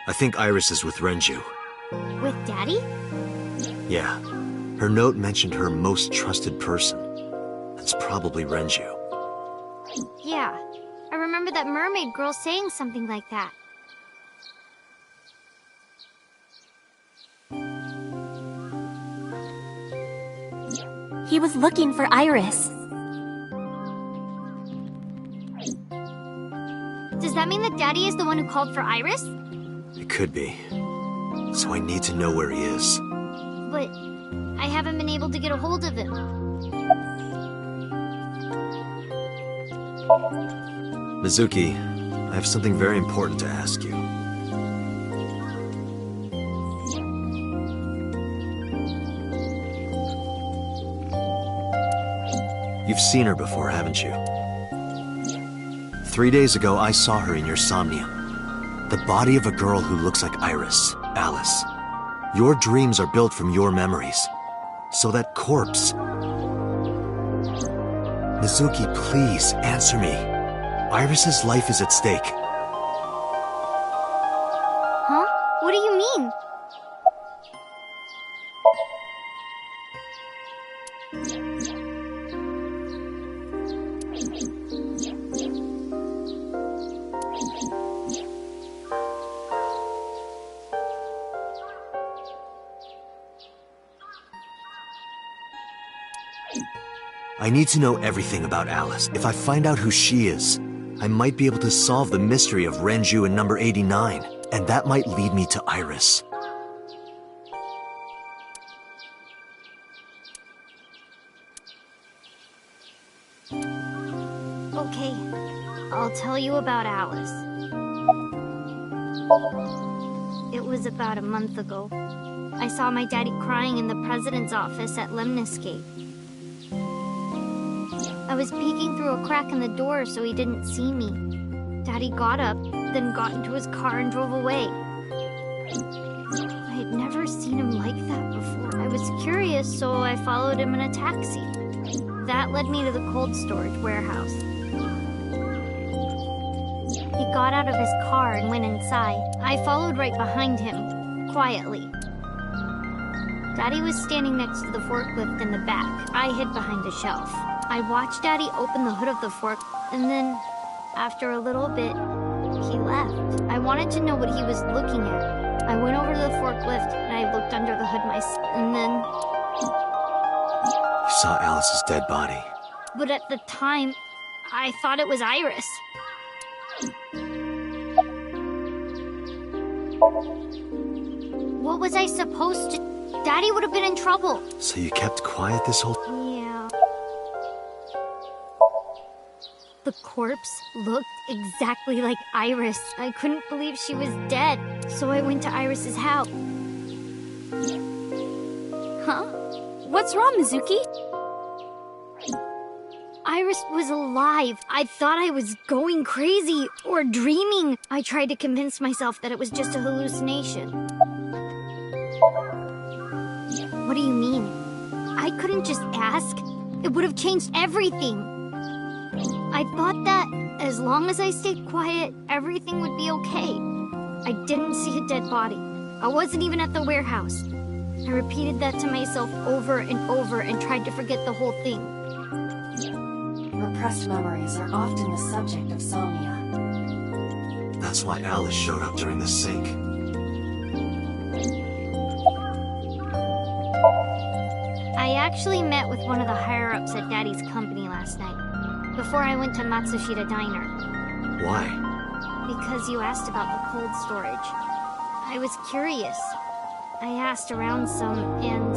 I think Iris is with Renju. With Daddy? Yeah. Her note mentioned her most trusted person. That's probably Renju. Yeah. I remember that mermaid girl saying something like that. He was looking for Iris. Does that mean that Daddy is the one who called for Iris? It could be. So I need to know where he is. But I haven't been able to get a hold of him. Mizuki, I have something very important to ask you. You've seen her before, haven't you? 3 days ago, I saw her in your somnium. The body of a girl who looks like Iris, Alice. Your dreams are built from your memories. So that corpse... Mizuki, please, answer me. Iris's life is at stake. Huh? What do you mean? I need to know everything about Alice. If I find out who she is, I might be able to solve the mystery of Renju and number 89, and that might lead me to Iris. Okay, I'll tell you about Alice. It was about a month ago. I saw my daddy crying in the president's office at Lemniscate. I was peeking through a crack in the door so he didn't see me. Daddy got up, then got into his car and drove away. I had never seen him like that before. I was curious, so I followed him in a taxi. That led me to the cold storage warehouse. He got out of his car and went inside. I followed right behind him, quietly. Daddy was standing next to the forklift in the back. I hid behind a shelf. I watched Daddy open the hood of the fork, and then, after a little bit, he left. I wanted to know what he was looking at. I went over to the forklift, and I looked under the hood myself, and then... You saw Alice's dead body. But at the time, I thought it was Iris. What was I supposed to... Daddy would have been in trouble. So you kept quiet this whole... Yeah. The corpse looked exactly like Iris. I couldn't believe she was dead, so I went to Iris's house. Huh? What's wrong, Mizuki? Iris was alive. I thought I was going crazy or dreaming. I tried to convince myself that it was just a hallucination. What do you mean? I couldn't just ask. It would have changed everything. I thought that as long as I stayed quiet, everything would be okay. I didn't see a dead body. I wasn't even at the warehouse. I repeated that to myself over and over and tried to forget the whole thing. Repressed memories are often the subject of somnia. That's why Alice showed up during the sync. I actually met with one of the higher-ups at Daddy's company last night, before I went to Matsushita Diner. Why? Because you asked about the cold storage. I was curious. I asked around some, and...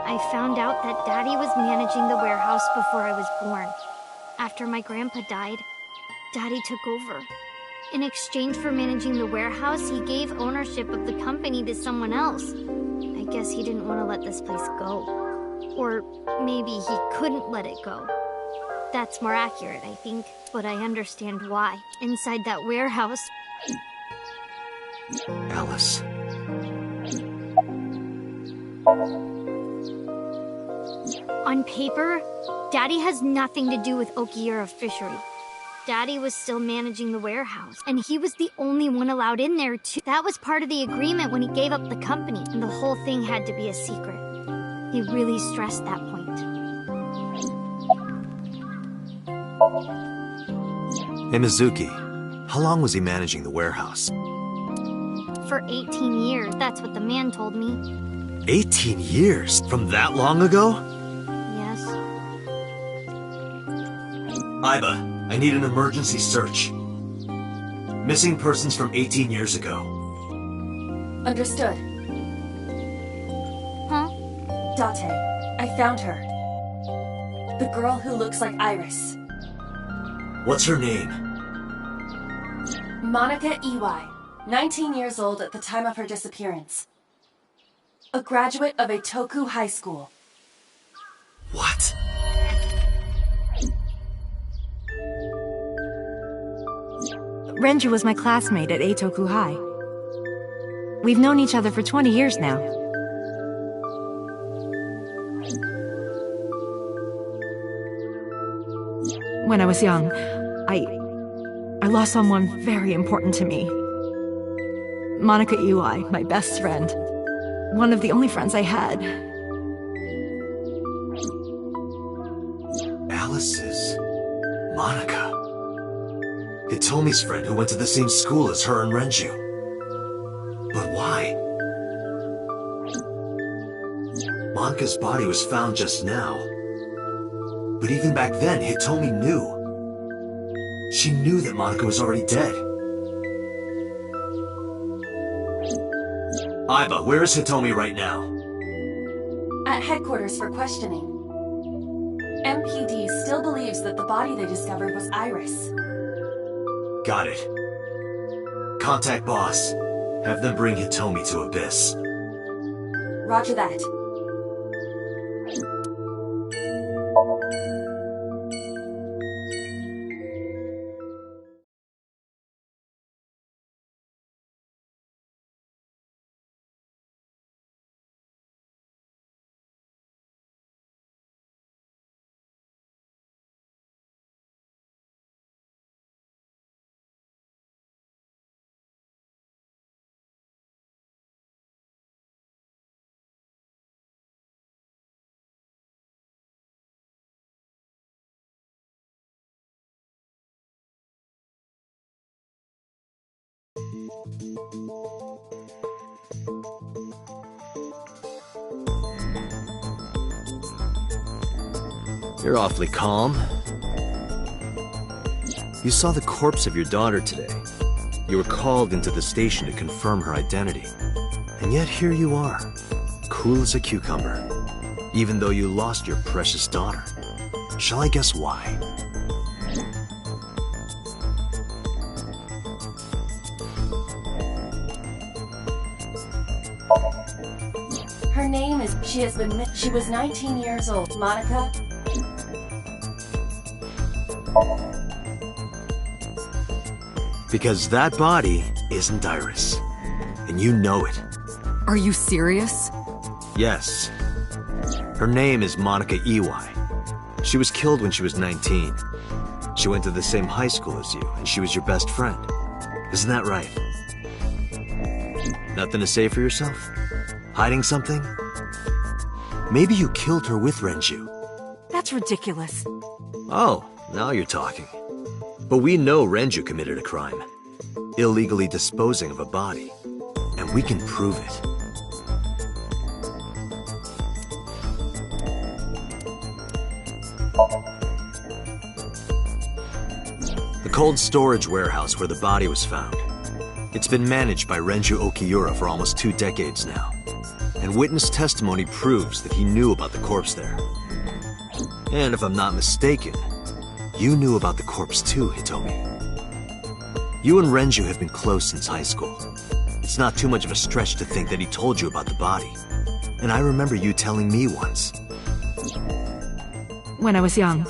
I found out that Daddy was managing the warehouse before I was born. After my grandpa died, Daddy took over. In exchange for managing the warehouse, he gave ownership of the company to someone else. I guess he didn't want to let this place go. Or maybe he couldn't let it go. That's more accurate, I think, but I understand why. Inside that warehouse... Alice. On paper, Daddy has nothing to do with Okiura Fishery. Daddy was still managing the warehouse, and he was the only one allowed in there, too. That was part of the agreement when he gave up the company, and the whole thing had to be a secret. He really stressed that point. Hey, Mizuki, how long was he managing the warehouse? For 18 years, that's what the man told me. 18 years? From that long ago? Yes. Aiba, I need an emergency search. Missing persons from 18 years ago. Understood. Huh? Date, I found her. The girl who looks like Iris. What's her name? Monica Iwai, 19 years old at the time of her disappearance. A graduate of Eitoku High School. What? Renju was my classmate at Eitoku High. We've known each other for 20 years now. When I was young, I lost someone very important to me. Monica Iwai, my best friend. One of the only friends I had. Alice's Monica. Hitomi's friend who went to the same school as her and Renju. But why? Monica's body was found just now. But even back then, Hitomi knew. She knew that Monica was already dead. Aiba, where is Hitomi right now? At headquarters for questioning. MPD still believes that the body they discovered was Iris. Got it. Contact boss. Have them bring Hitomi to Abyss. Roger that. You're awfully calm. You saw the corpse of your daughter today. You were called into the station to confirm her identity. And yet here you are, cool as a cucumber, even though you lost your precious daughter. Shall I guess why? Her name is... She was 19 years old. Monica? Because that body isn't Iris. And you know it. Are you serious? Yes. Her name is Monica Iwai. She was killed when she was 19. She went to the same high school as you, and she was your best friend. Isn't that right? Nothing to say for yourself? Hiding something? Maybe you killed her with Renju. That's ridiculous. Oh, now you're talking. But we know Renju committed a crime. Illegally disposing of a body. And we can prove it. The cold storage warehouse where the body was found. It's been managed by Renju Okiura for almost 2 decades now. And witness testimony proves that he knew about the corpse there. And if I'm not mistaken, you knew about the corpse too, Hitomi. You and Renju have been close since high school. It's not too much of a stretch to think that he told you about the body. And I remember you telling me once. When I was young,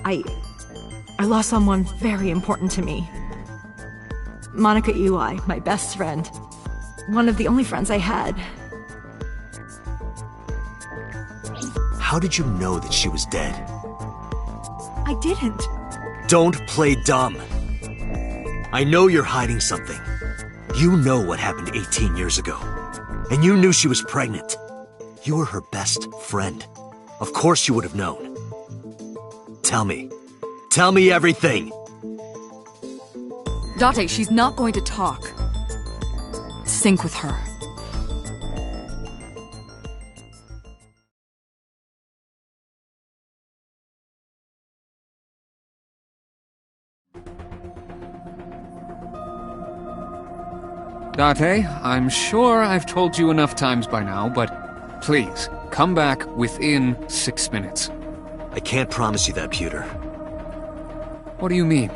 I lost someone very important to me. Monica Iwai, my best friend. One of the only friends I had. How did you know that she was dead? I didn't. Don't play dumb. I know you're hiding something. You know what happened 18 years ago. And you knew she was pregnant. You were her best friend. Of course you would have known. Tell me. Tell me everything! Date, she's not going to talk. Sync with her. Date, I'm sure I've told you enough times by now, but please, come back within 6 minutes. I can't promise you that, Pewter. What do you mean?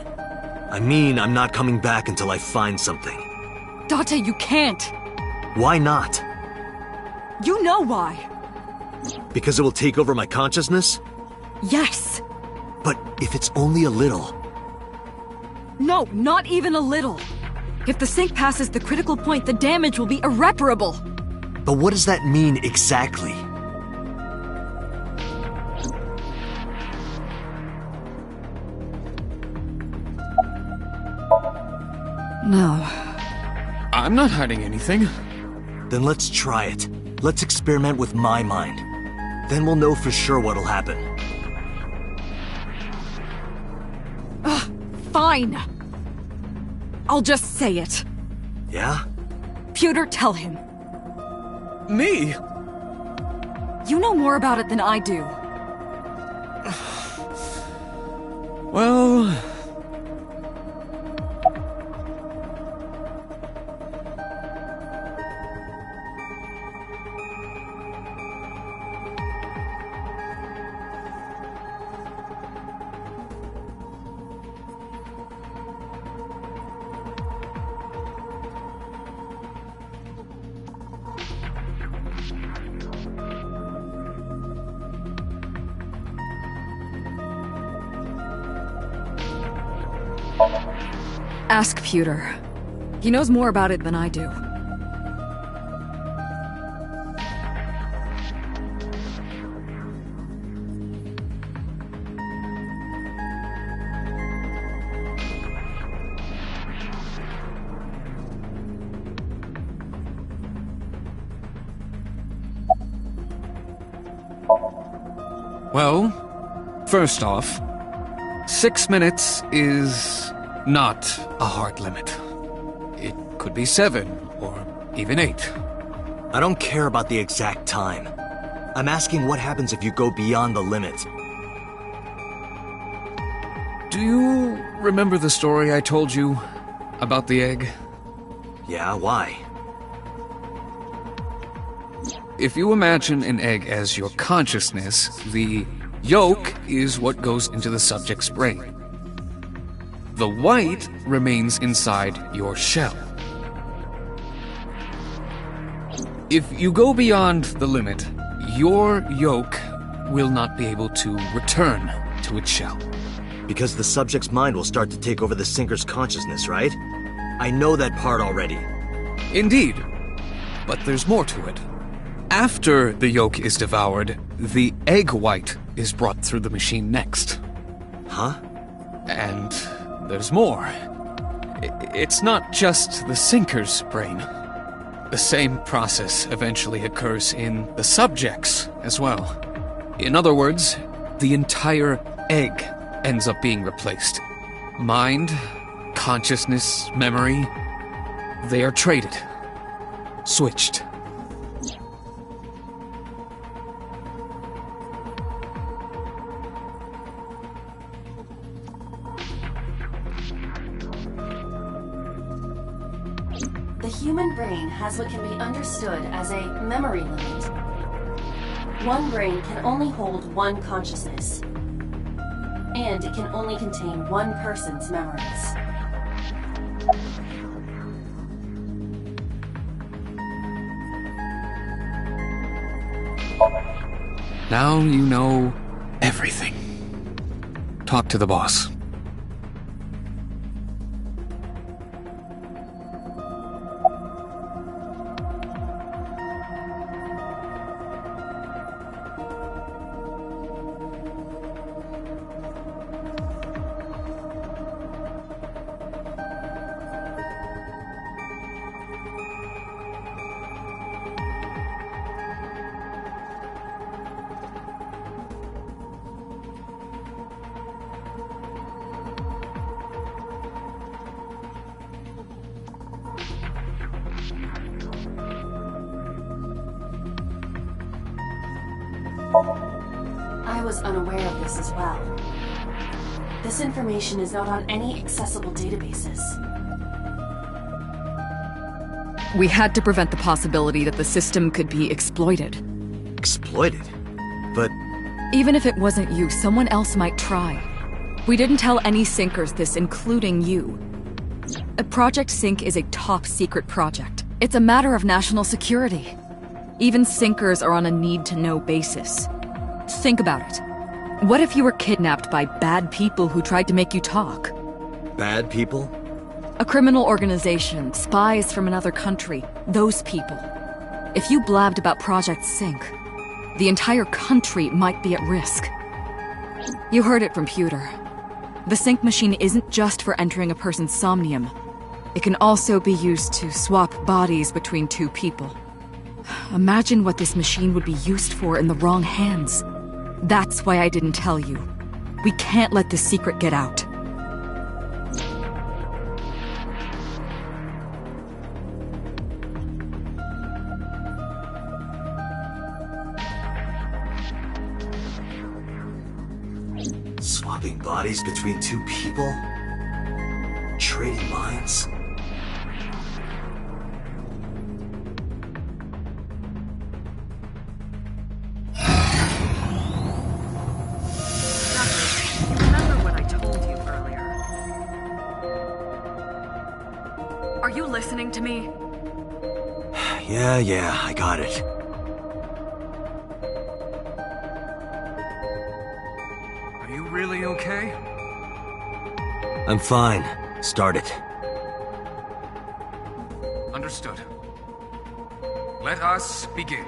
I mean, I'm not coming back until I find something. Date, you can't! Why not? You know why! Because it will take over my consciousness? Yes! But if it's only a little... No, not even a little! If the sync passes the critical point, the damage will be irreparable! But what does that mean exactly? No. I'm not hiding anything. Then let's try it. Let's experiment with my mind. Then we'll know for sure what'll happen. Fine! I'll just say it. Yeah? Pewter, tell him. Me? You know more about it than I do. Well... Ask Pewter. He knows more about it than I do. Well, first off, 6 minutes is not a hard limit. It could be 7, or even 8. I don't care about the exact time. I'm asking what happens if you go beyond the limit. Do you remember the story I told you about the egg? Yeah, why? If you imagine an egg as your consciousness, the yolk is what goes into the subject's brain. The white remains inside your shell. If you go beyond the limit, your yolk will not be able to return to its shell. Because the subject's mind will start to take over the sinker's consciousness, right? I know that part already. Indeed. But there's more to it. After the yolk is devoured, the egg white is brought through the machine next. Huh? And there's more. It's not just the sinker's brain. The same process eventually occurs in the subject's as well. In other words, the entire egg ends up being replaced. Mind, consciousness, memory, they are traded. Switched. The human brain has what can be understood as a memory limit. One brain can only hold one consciousness, and it can only contain one person's memories. Now you know everything. Talk to the boss. I was unaware of this as well. This information is not on any accessible databases. We had to prevent the possibility that the system could be exploited. Exploited? But... Even if it wasn't you, someone else might try. We didn't tell any Sinkers this, including you. Project Sync is a top-secret project. It's a matter of national security. Even Sinkers are on a need-to-know basis. Think about it. What if you were kidnapped by bad people who tried to make you talk? Bad people? A criminal organization, spies from another country, those people. If you blabbed about Project Sync, the entire country might be at risk. You heard it from Pewter. The Sync machine isn't just for entering a person's somnium. It can also be used to swap bodies between two people. Imagine what this machine would be used for in the wrong hands. That's why I didn't tell you. We can't let this secret get out. Swapping bodies between two people? Trading minds? Remember what I told you earlier? Are you listening to me? Yeah, I got it. Are you really okay? I'm fine. Start it. Understood. Let us begin.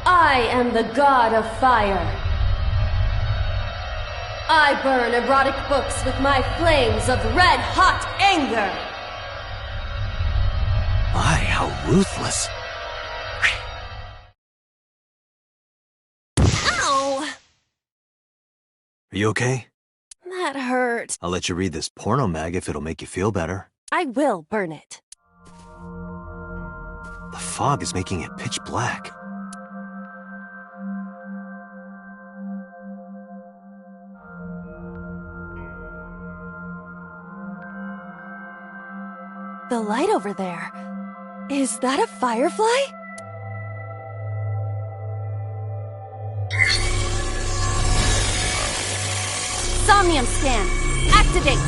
I am the god of fire. I burn erotic books with my flames of red-hot anger. My, how ruthless. Ow! Are you okay? That hurt. I'll let you read this porno mag if it'll make you feel better. I will burn it. The fog is making it pitch black. The light over there. Is that a firefly? Somnium scan. Activate!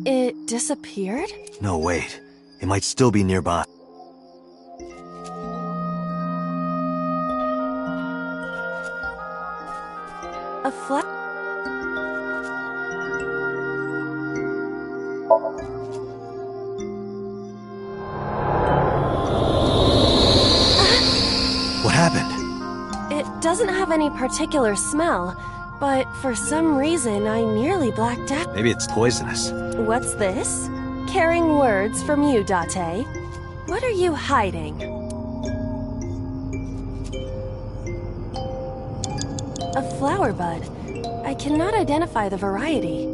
It disappeared? No, wait. It might still be nearby. A flat. What happened? It doesn't have any particular smell, but for some reason I nearly blacked out. Maybe it's poisonous. What's this? Caring words from you, Date. What are you hiding? A flower bud. I cannot identify the variety.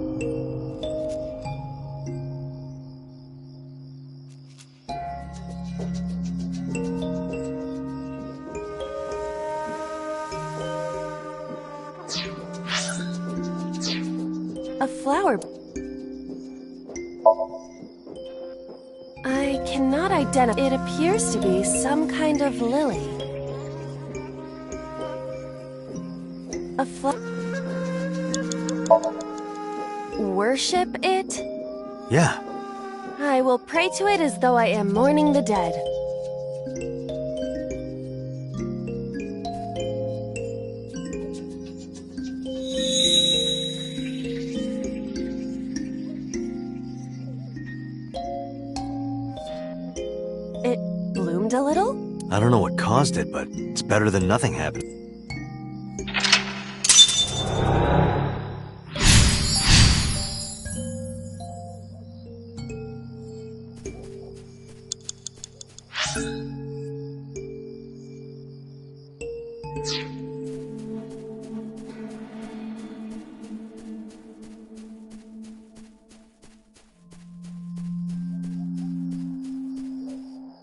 A flower. I cannot identify. It appears to be some kind of lily. A Worship it? Yeah. I will pray to it as though I am mourning the dead. It bloomed a little? I don't know what caused it, but it's better than nothing happened.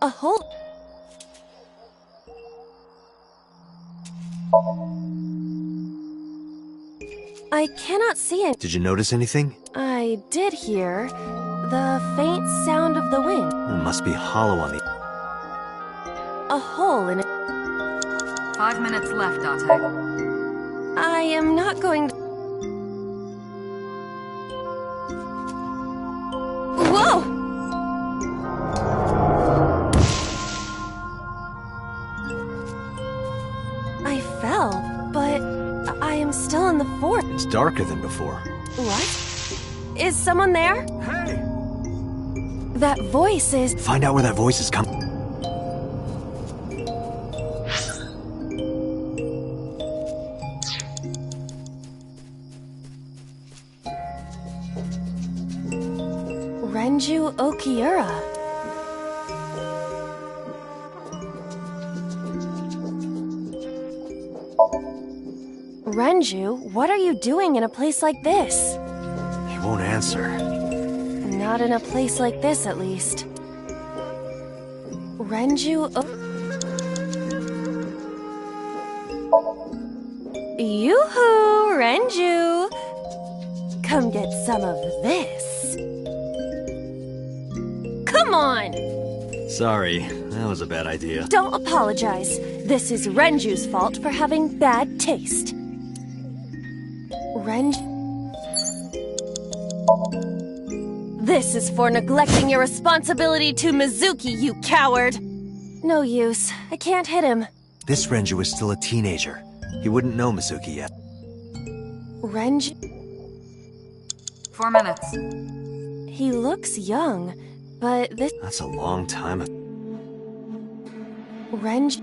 A hole. I cannot see it. Did you notice anything? I did hear the faint sound of the wind. It must be hollow on the... A hole in it. 5 minutes left, Date. I am not going to... Whoa! I fell, but I am still in the forest. It's darker than before. What? Is someone there? Hey! That voice is... Find out where that voice is coming. Renju Okiura. Renju, what are you doing in a place like this? He won't answer. Not in a place like this, at least. Renju Yoo-hoo, Renju! Come get some of this. Come on! Sorry, that was a bad idea. Don't apologize. This is Renju's fault for having bad taste. This is for neglecting your responsibility to Mizuki, you coward! No use. I can't hit him. This Renju is still a teenager. He wouldn't know Mizuki yet. Renju... 4 minutes. He looks young, but this... That's a long time. Renju...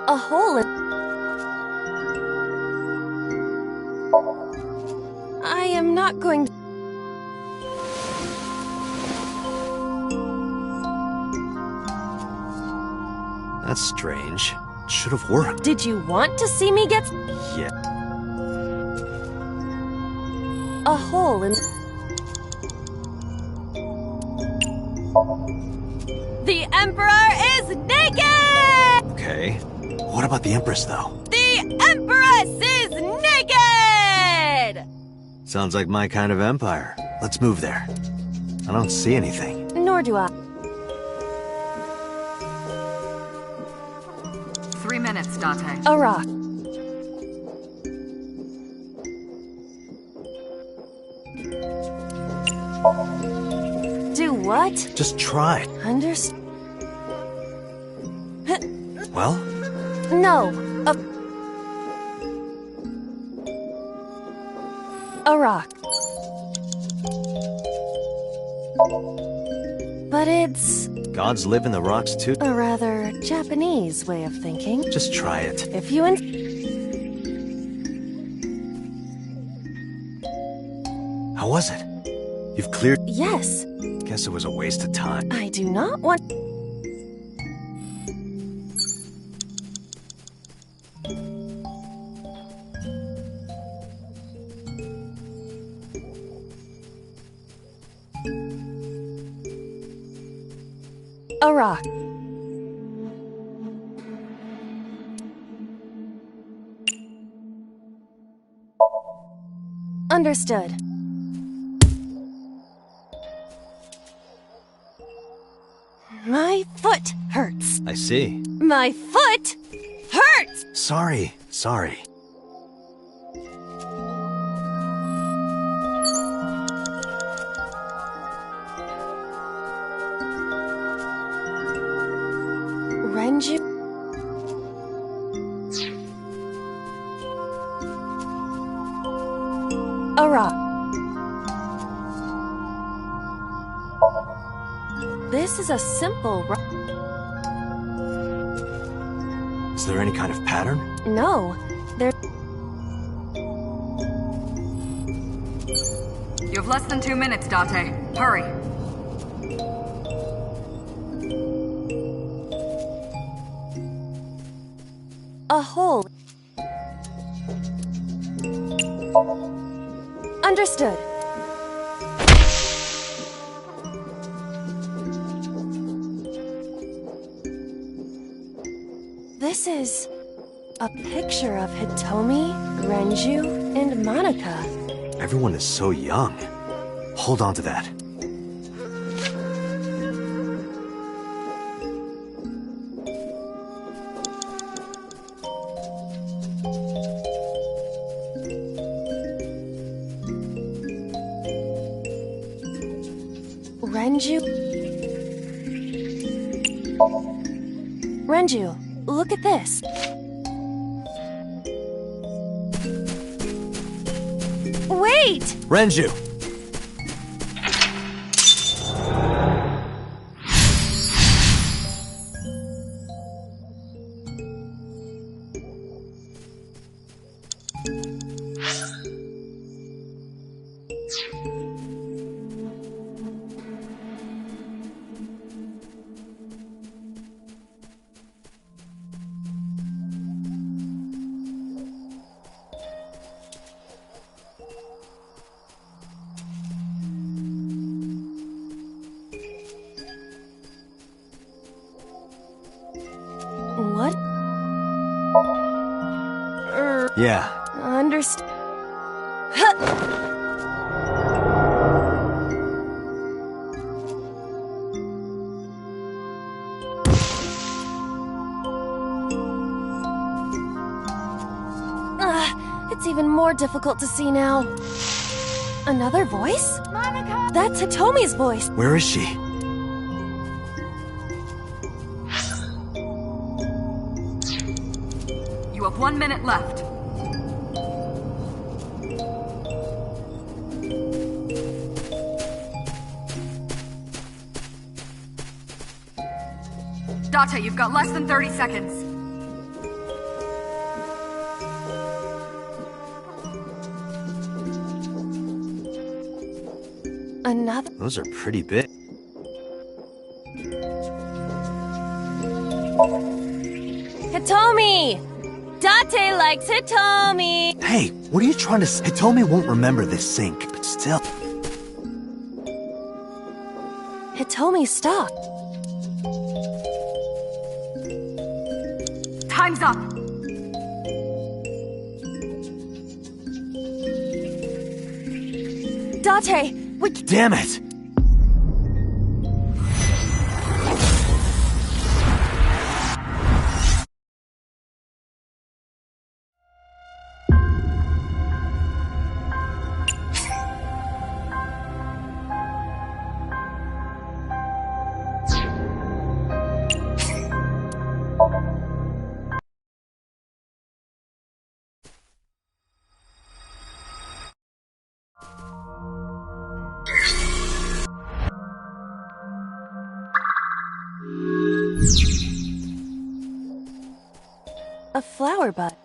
A hole in... I am not going... That's strange. It should have worked. Did you want to see me get... Yeah. A hole in... The Emperor is naked! Okay. What about the Empress, though? The Empress is naked! Sounds like my kind of empire. Let's move there. I don't see anything. Nor do I. 3 minutes, Date. A rock. Do what? Just try. Understand? Well? No. A rock. But it's Gods live in the rocks too? a rather Japanese way of thinking. Just try it. If you How was it? You've cleared... Yes. Guess it was a waste of time. I do not want... A rock. Understood. My foot hurts. I see. My foot hurts! Sorry. Renju? A rock. This is a simple rock. Is there any kind of pattern? No, there... You have less than 2 minutes, Date. Hurry. A hole. Understood. This is a picture of Hitomi, Renju, and Monika. Everyone is so young. Hold on to that. Renju, look at this. Wait! Renju! What? Yeah. Understand. It's even more difficult to see now. Another voice? Monika! That's Hitomi's voice. Where is she? You have 1 minute left. Date, you've got less than 30 seconds. Another. Those are pretty big. Hitomi! Date likes Hitomi! Hey, what are you trying to say? Hitomi won't remember this sink, but still. Hitomi, stop. Time's up! Date, we... Damn it! A flower bud.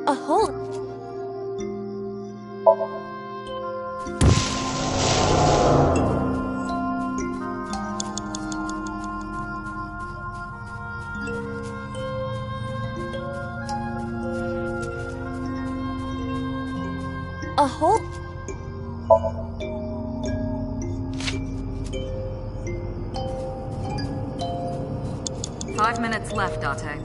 A hole. A hole. 5 minutes left, Date.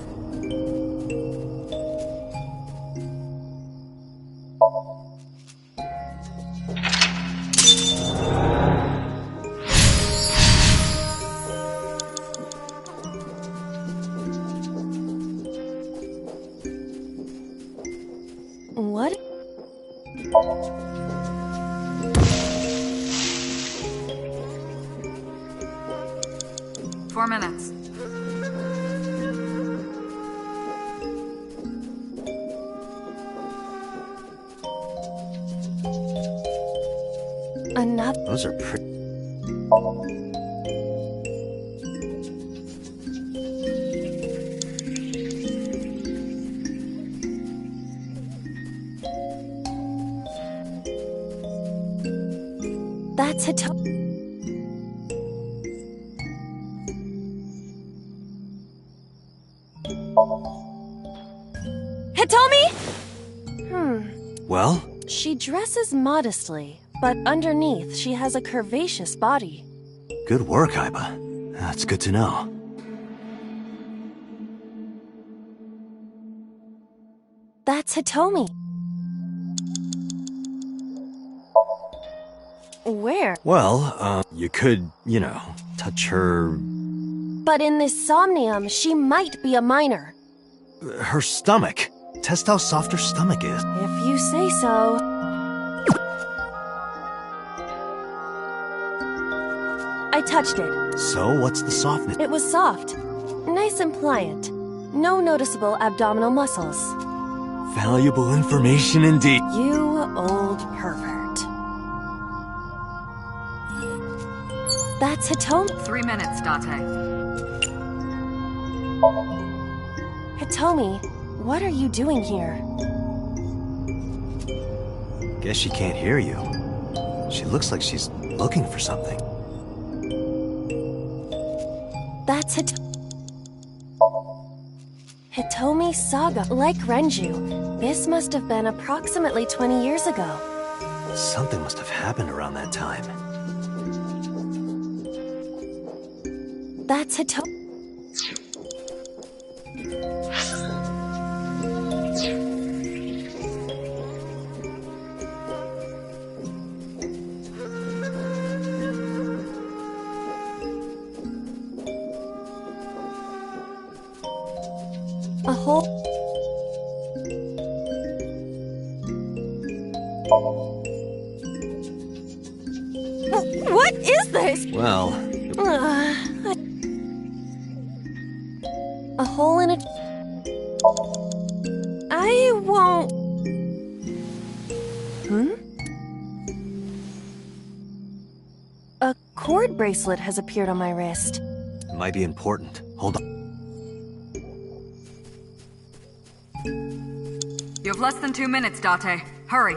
What? 4 minutes. Another. Those are pretty. That's Hitomi. Hitomi? Well? She dresses modestly, but underneath she has a curvaceous body. Good work, Aiba. That's good to know. That's Hitomi. Where? Well, you could, touch her... But in this somnium, she might be a minor. her stomach. Test how soft her stomach is. If you say so. I touched it. So, what's the softness? It was soft. Nice and pliant. No noticeable abdominal muscles. Valuable information indeed. You old pervert. That's Hitomi. 3 minutes, Date. Hitomi, what are you doing here? Guess she can't hear you. She looks like she's looking for something. That's Hitomi Saga. Like Renju, this must have been approximately 20 years ago. Something must have happened around that time. That's Hitomi. A hole. What is this? Well... a hole in it. I won't... cord bracelet has appeared on my wrist. It might be important. Hold on. You have less than 2 minutes, Date. Hurry.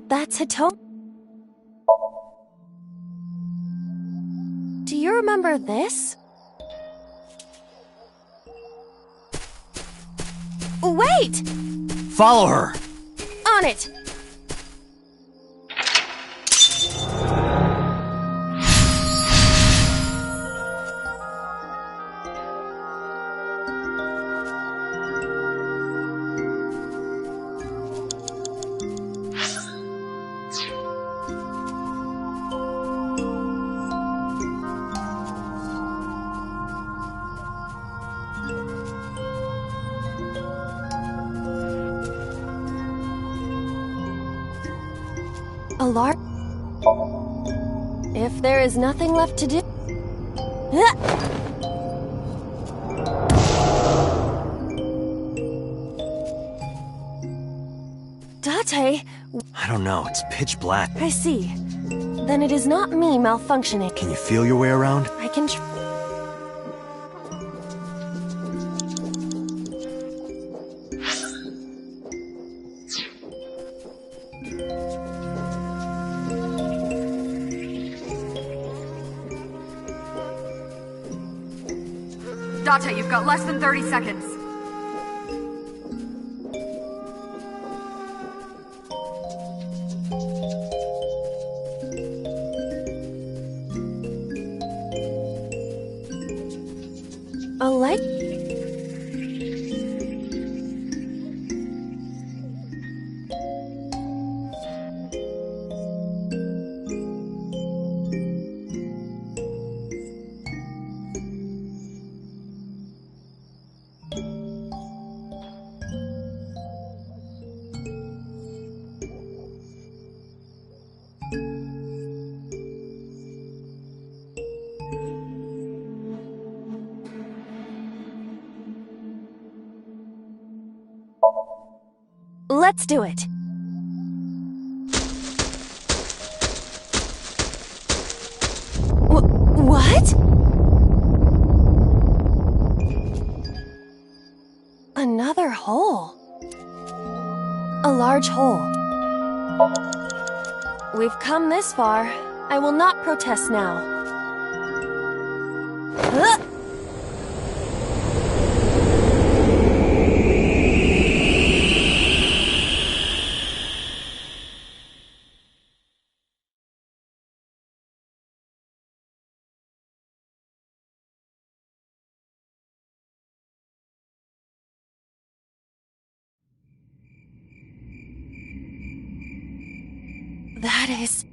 That's Hitomi. Do you remember this? Wait! Follow her! On it! If there is nothing left to do... Date? I don't know, it's pitch black. I see. Then it is not me malfunctioning. Can you feel your way around? I can Date, you've got less than 30 seconds. A light? Let's do it. What? Another hole. A large hole. We've come this far. I will not protest now. That is...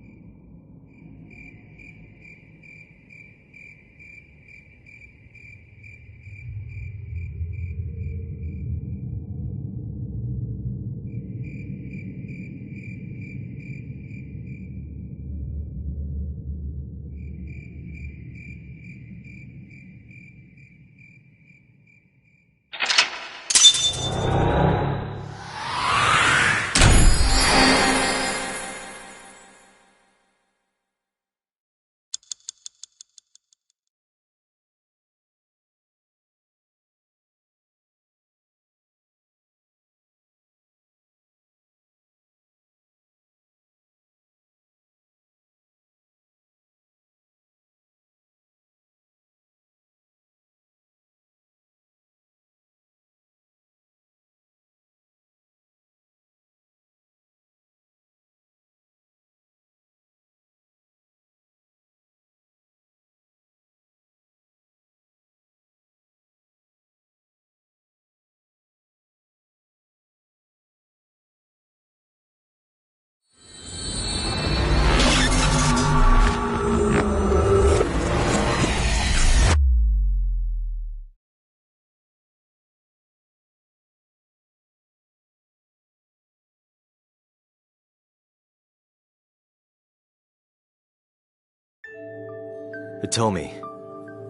Hitomi,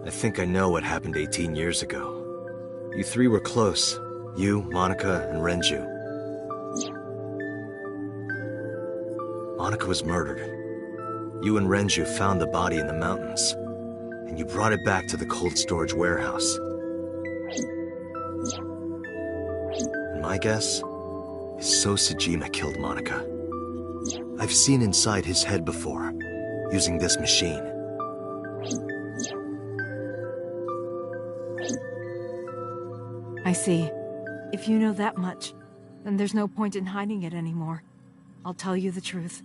I think I know what happened 18 years ago. You three were close. You, Monica, and Renju. Monica was murdered, you and Renju found the body in the mountains, and you brought it back to the cold storage warehouse. And my guess is So Sejima killed Monica. I've seen inside his head before, using this machine. I see. If you know that much, then there's no point in hiding it anymore. I'll tell you the truth.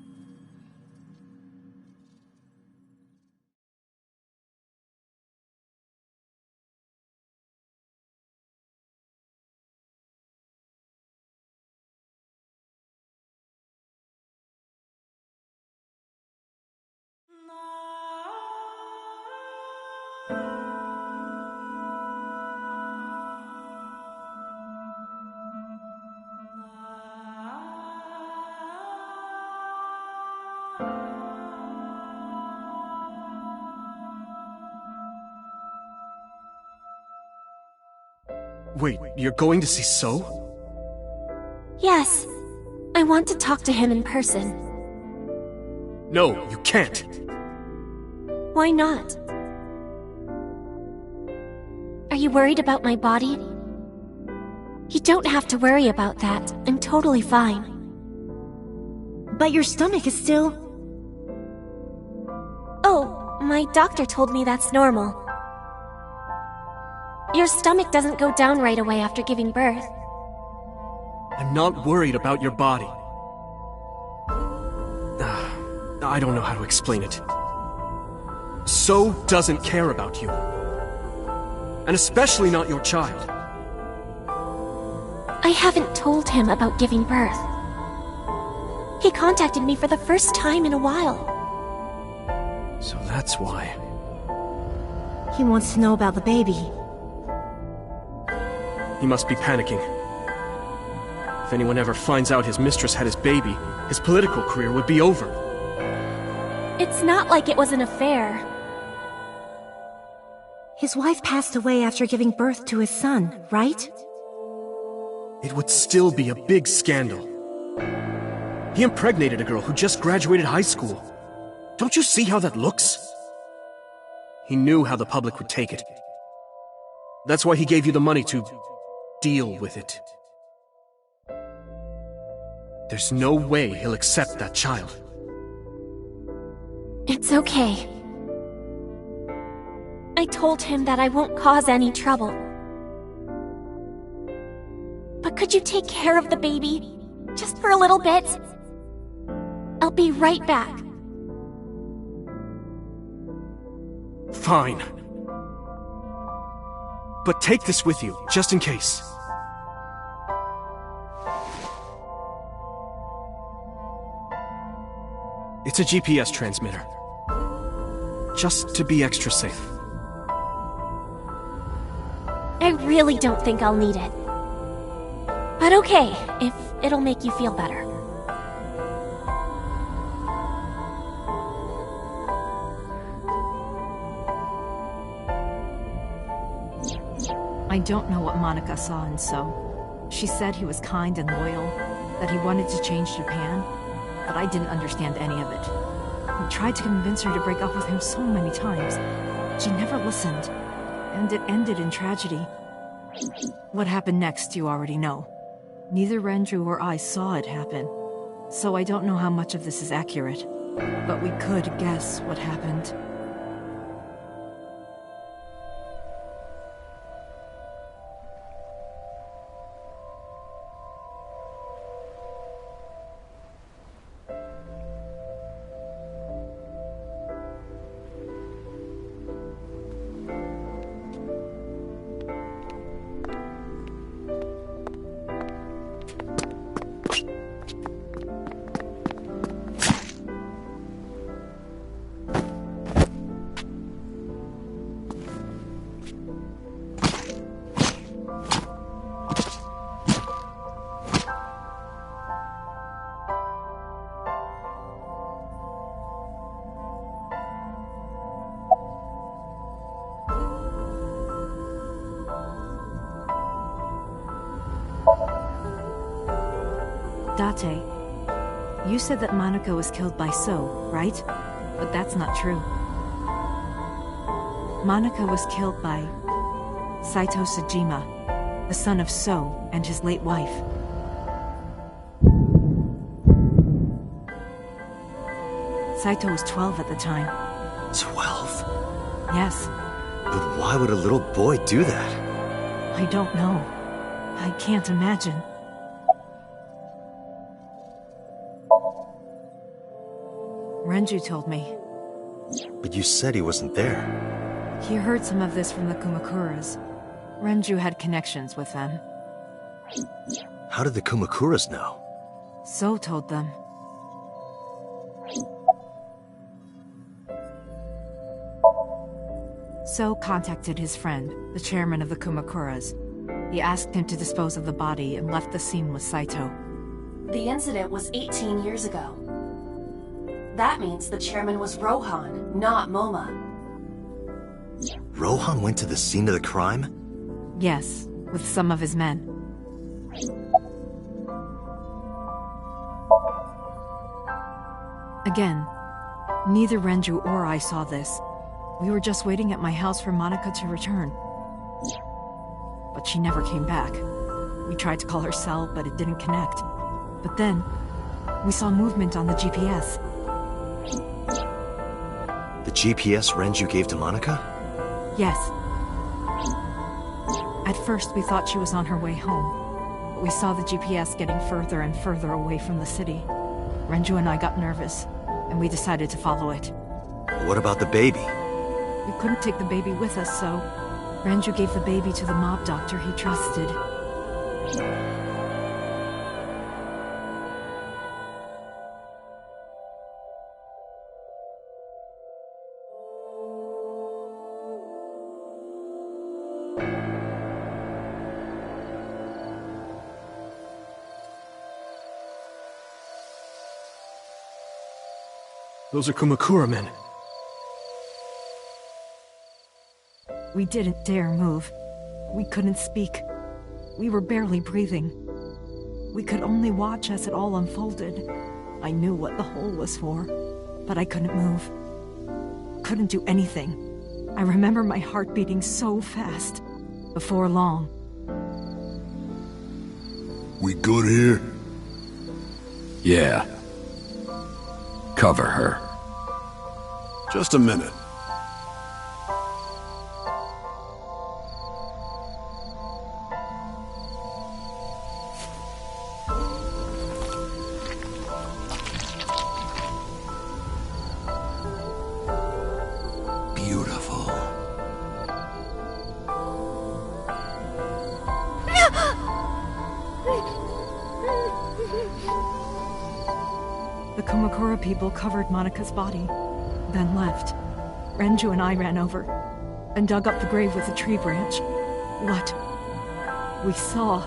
Wait, you're going to see So? Yes. I want to talk to him in person. No, you can't. Why not? Are you worried about my body? You don't have to worry about that. I'm totally fine. But your stomach is still... Oh, my doctor told me that's normal. Your stomach doesn't go down right away after giving birth. I'm not worried about your body. I don't know how to explain it. So doesn't care about you. And especially not your child. I haven't told him about giving birth. He contacted me for the first time in a while. So that's why. He wants to know about the baby. He must be panicking. If anyone ever finds out his mistress had his baby, his political career would be over. It's not like it was an affair. His wife passed away after giving birth to his son, right? It would still be a big scandal. He impregnated a girl who just graduated high school. Don't you see how that looks? He knew how the public would take it. That's why he gave you the money to deal with it. There's no way he'll accept that child. It's okay. I told him that I won't cause any trouble. But could you take care of the baby? Just for a little bit? I'll be right back. Fine. But take this with you, just in case. It's a GPS transmitter. Just to be extra safe. I really don't think I'll need it. But okay, if it'll make you feel better. I don't know what Monica saw in So. She said he was kind and loyal, that he wanted to change Japan, but I didn't understand any of it. I tried to convince her to break up with him so many times. She never listened, and it ended in tragedy. What happened next, you already know. Neither Renju or I saw it happen, so I don't know how much of this is accurate, but we could guess what happened. Date. You said that Monica was killed by So, right? But that's not true. Monica was killed by Saito Sejima, the son of So and his late wife. Saito was 12 at the time. 12? Yes. But why would a little boy do that? I don't know. I can't imagine. Renju told me. But you said he wasn't there. He heard some of this from the Kumakuras. Renju had connections with them. How did the Kumakuras know? So told them. So contacted his friend, the chairman of the Kumakuras. He asked him to dispose of the body and left the scene with Saito. The incident was 18 years ago. That means the chairman was Rohan, not Moma. Rohan went to the scene of the crime? Yes, with some of his men. Again, neither Renju or I saw this. We were just waiting at my house for Monica to return. But she never came back. We tried to call her cell, but it didn't connect. But then, we saw movement on the GPS. The GPS Renju gave to Monica? Yes. At first, we thought she was on her way home. But we saw the GPS getting further and further away from the city. Renju and I got nervous, and we decided to follow it. What about the baby? We couldn't take the baby with us, so Renju gave the baby to the mob doctor he trusted. Those are Kumakura men. We didn't dare move. We couldn't speak. We were barely breathing. We could only watch as it all unfolded. I knew what the hole was for, but I couldn't move. Couldn't do anything. I remember my heart beating so fast. Before long. We good here? Yeah. Cover her. Just a minute. Beautiful. The Kumakura people covered Monica's body, then left. Renju and I ran over, and dug up the grave with a tree branch. What we saw...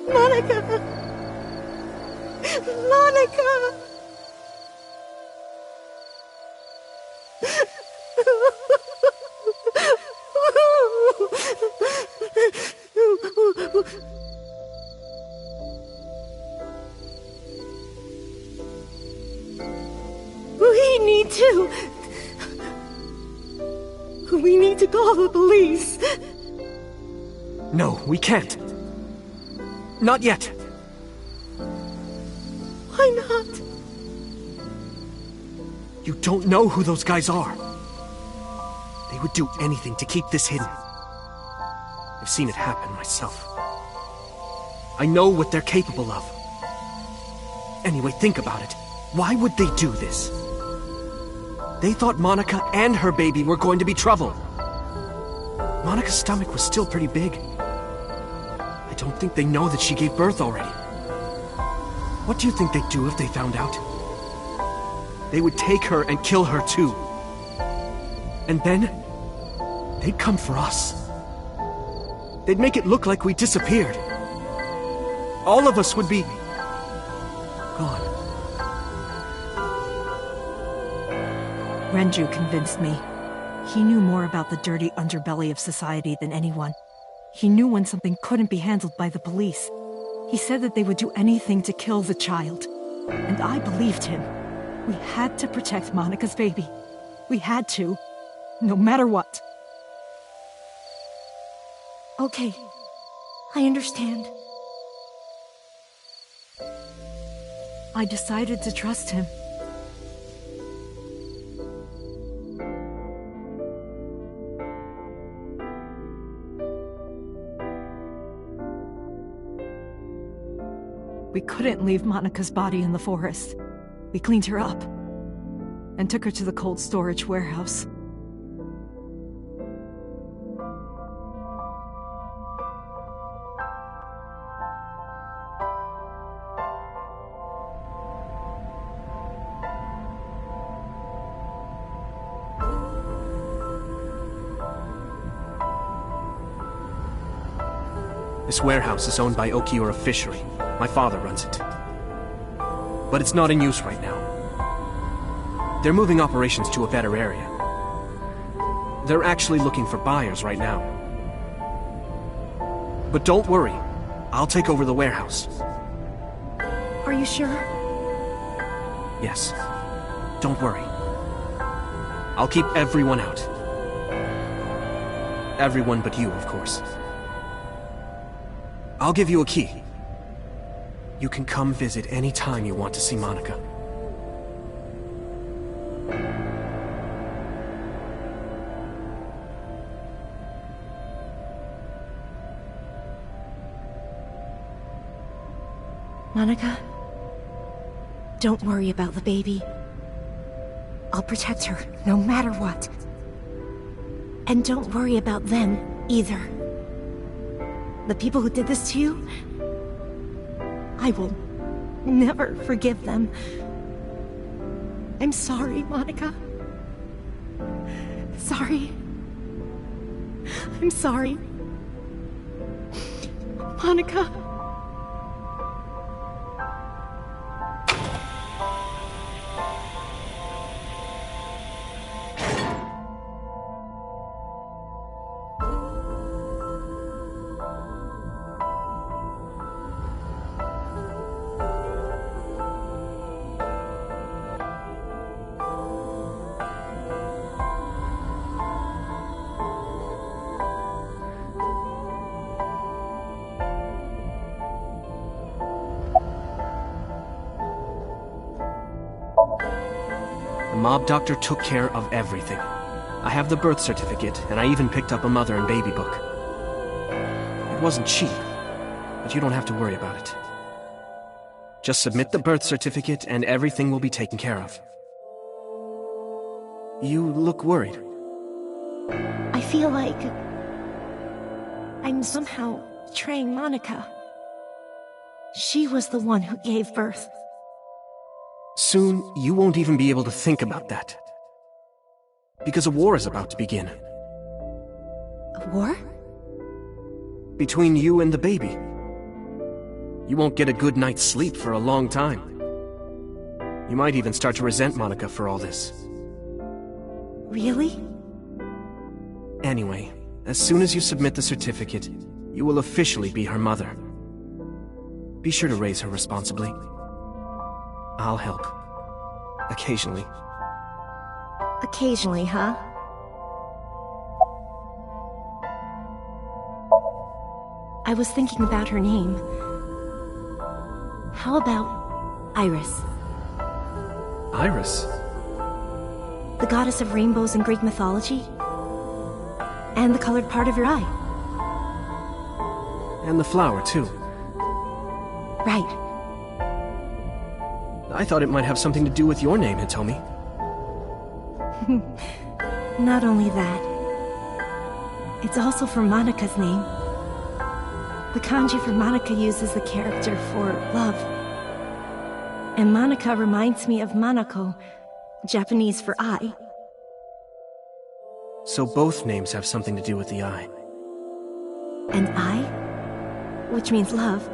Monica! Monica! We need to call the police. No, we can't. Not yet. Why not? You don't know who those guys are. They would do anything to keep this hidden. I've seen it happen myself. I know what they're capable of. Anyway, think about it. Why would they do this? They thought Monica and her baby were going to be trouble. Monica's stomach was still pretty big. I don't think they know that she gave birth already. What do you think they'd do if they found out? They would take her and kill her too. And then, they'd come for us. They'd make it look like we disappeared. All of us would be... gone. Renju convinced me. He knew more about the dirty underbelly of society than anyone. He knew when something couldn't be handled by the police. He said that they would do anything to kill the child. And I believed him. We had to protect Monika's baby. We had to. No matter what. Okay. I understand. I decided to trust him. We couldn't leave Monika's body in the forest. We cleaned her up and took her to the cold storage warehouse. This warehouse is owned by Okiura Fishery. My father runs it. But it's not in use right now. They're moving operations to a better area. They're actually looking for buyers right now. But don't worry, I'll take over the warehouse. Are you sure? Yes. Don't worry. I'll keep everyone out. Everyone but you, of course. I'll give you a key. You can come visit any time you want to see Monika. Monika, don't worry about the baby. I'll protect her, no matter what. And don't worry about them, either. The people who did this to you, I will never forgive them. I'm sorry, Monika. Sorry. I'm sorry. Monika. The mob doctor took care of everything. I have the birth certificate, and I even picked up a mother and baby book. It wasn't cheap, but you don't have to worry about it. Just submit the birth certificate and everything will be taken care of. You look worried. I feel like I'm somehow betraying Monika. She was the one who gave birth. Soon, you won't even be able to think about that. Because a war is about to begin. A war? Between you and the baby. You won't get a good night's sleep for a long time. You might even start to resent Monika for all this. Really? Anyway, as soon as you submit the certificate, you will officially be her mother. Be sure to raise her responsibly. I'll help. Occasionally. Occasionally, huh? I was thinking about her name. How about Iris? Iris? The goddess of rainbows in Greek mythology? And the colored part of your eye. And the flower, too. Right. I thought it might have something to do with your name, Hitomi. Not only that, it's also for Monika's name. The kanji for Monika uses the character for love. And Monika reminds me of Manako, Japanese for eye. So both names have something to do with the eye. And eye, which means love,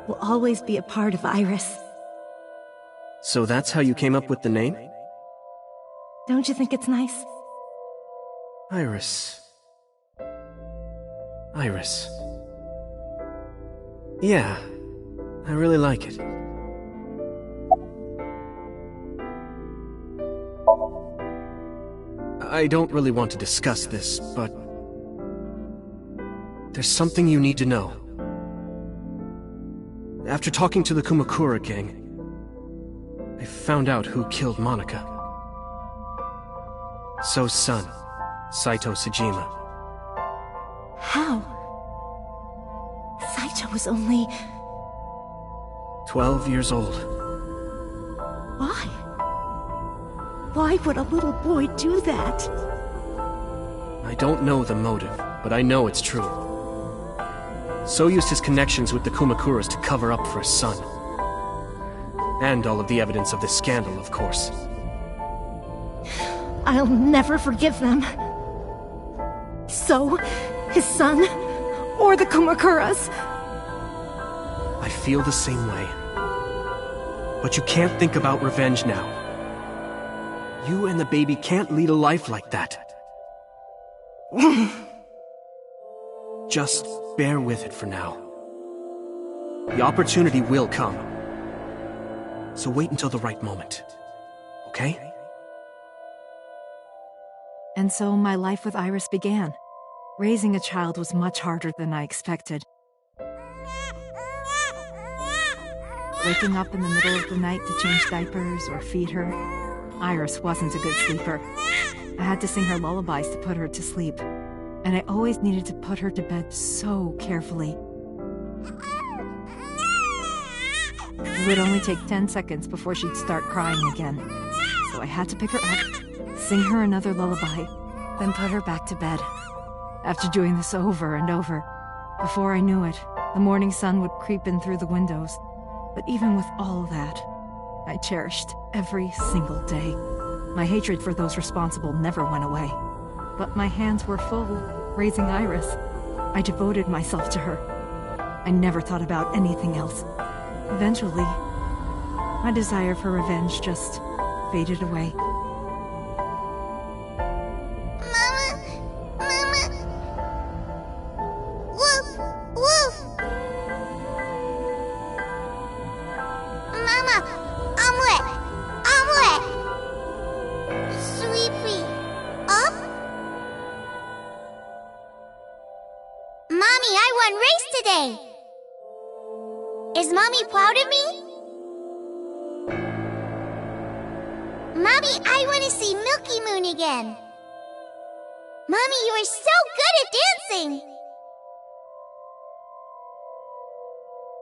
will always be a part of Iris. So that's how you came up with the name? Don't you think it's nice? Iris. Iris. Yeah, I really like it. I don't really want to discuss this, but there's something you need to know. After talking to the Kumakura gang, I found out who killed Monika. So's son, Saito Sejima. How? Saito was only 12 years old. Why? Why would a little boy do that? I don't know the motive, but I know it's true. So used his connections with the Kumakuras to cover up for his son. And all of the evidence of this scandal, of course. I'll never forgive them. So, his son, or the Kumakuras. I feel the same way. But you can't think about revenge now. You and the baby can't lead a life like that. Just bear with it for now. The opportunity will come. So wait until the right moment. Okay? And so my life with Iris began. Raising a child was much harder than I expected. Waking up in the middle of the night to change diapers or feed her, Iris wasn't a good sleeper. I had to sing her lullabies to put her to sleep, and I always needed to put her to bed so carefully. It would only take 10 seconds before she'd start crying again, so I had to pick her up, sing her another lullaby, then put her back to bed. After doing this over and over, before I knew it, the morning sun would creep in through the windows. But even with all that, I cherished every single day. My hatred for those responsible never went away. But my hands were full, raising Iris. I devoted myself to her. I never thought about anything else. Eventually, my desire for revenge just faded away. Is Mommy proud of me? Mommy, I want to see Milky Moon again. Mommy, you are so good at dancing.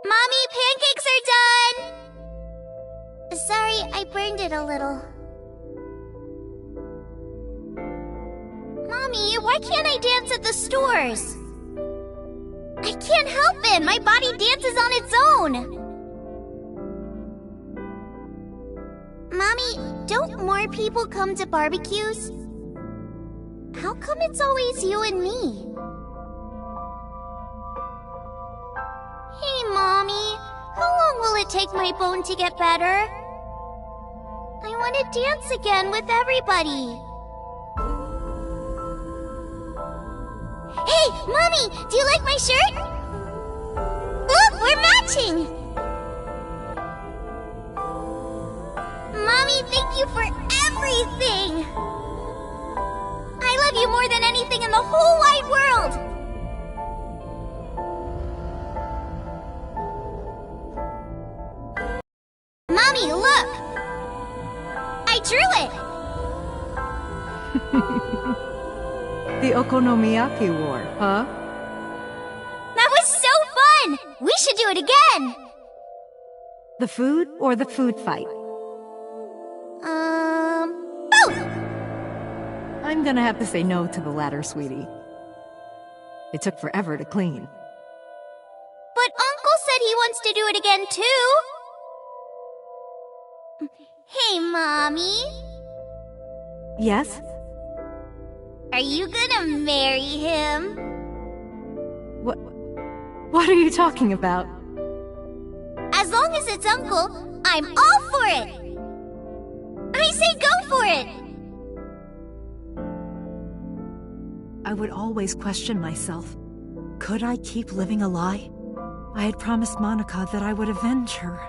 Mommy, pancakes are done. Sorry, I burned it a little. Mommy, why can't I dance at the stores? I can't help it! My body dances on its own! Mommy, don't more people come to barbecues? How come it's always you and me? Hey, Mommy. How long will it take my bone to get better? I want to dance again with everybody. Hey, Mommy! Do you like my shirt? Look, we're matching! Mommy, thank you for everything! I love you more than anything in the whole wide world! Mommy, look! I drew it! The Okonomiyaki War, huh? That was so fun! We should do it again! The food or the food fight? Both! I'm gonna have to say no to the latter, sweetie. It took forever to clean. But Uncle said he wants to do it again, too. Hey, Mommy. Yes? Are you gonna marry him? What are you talking about? As long as it's Uncle, I'm all for it! I say go for it! I would always question myself. Could I keep living a lie? I had promised Monica that I would avenge her.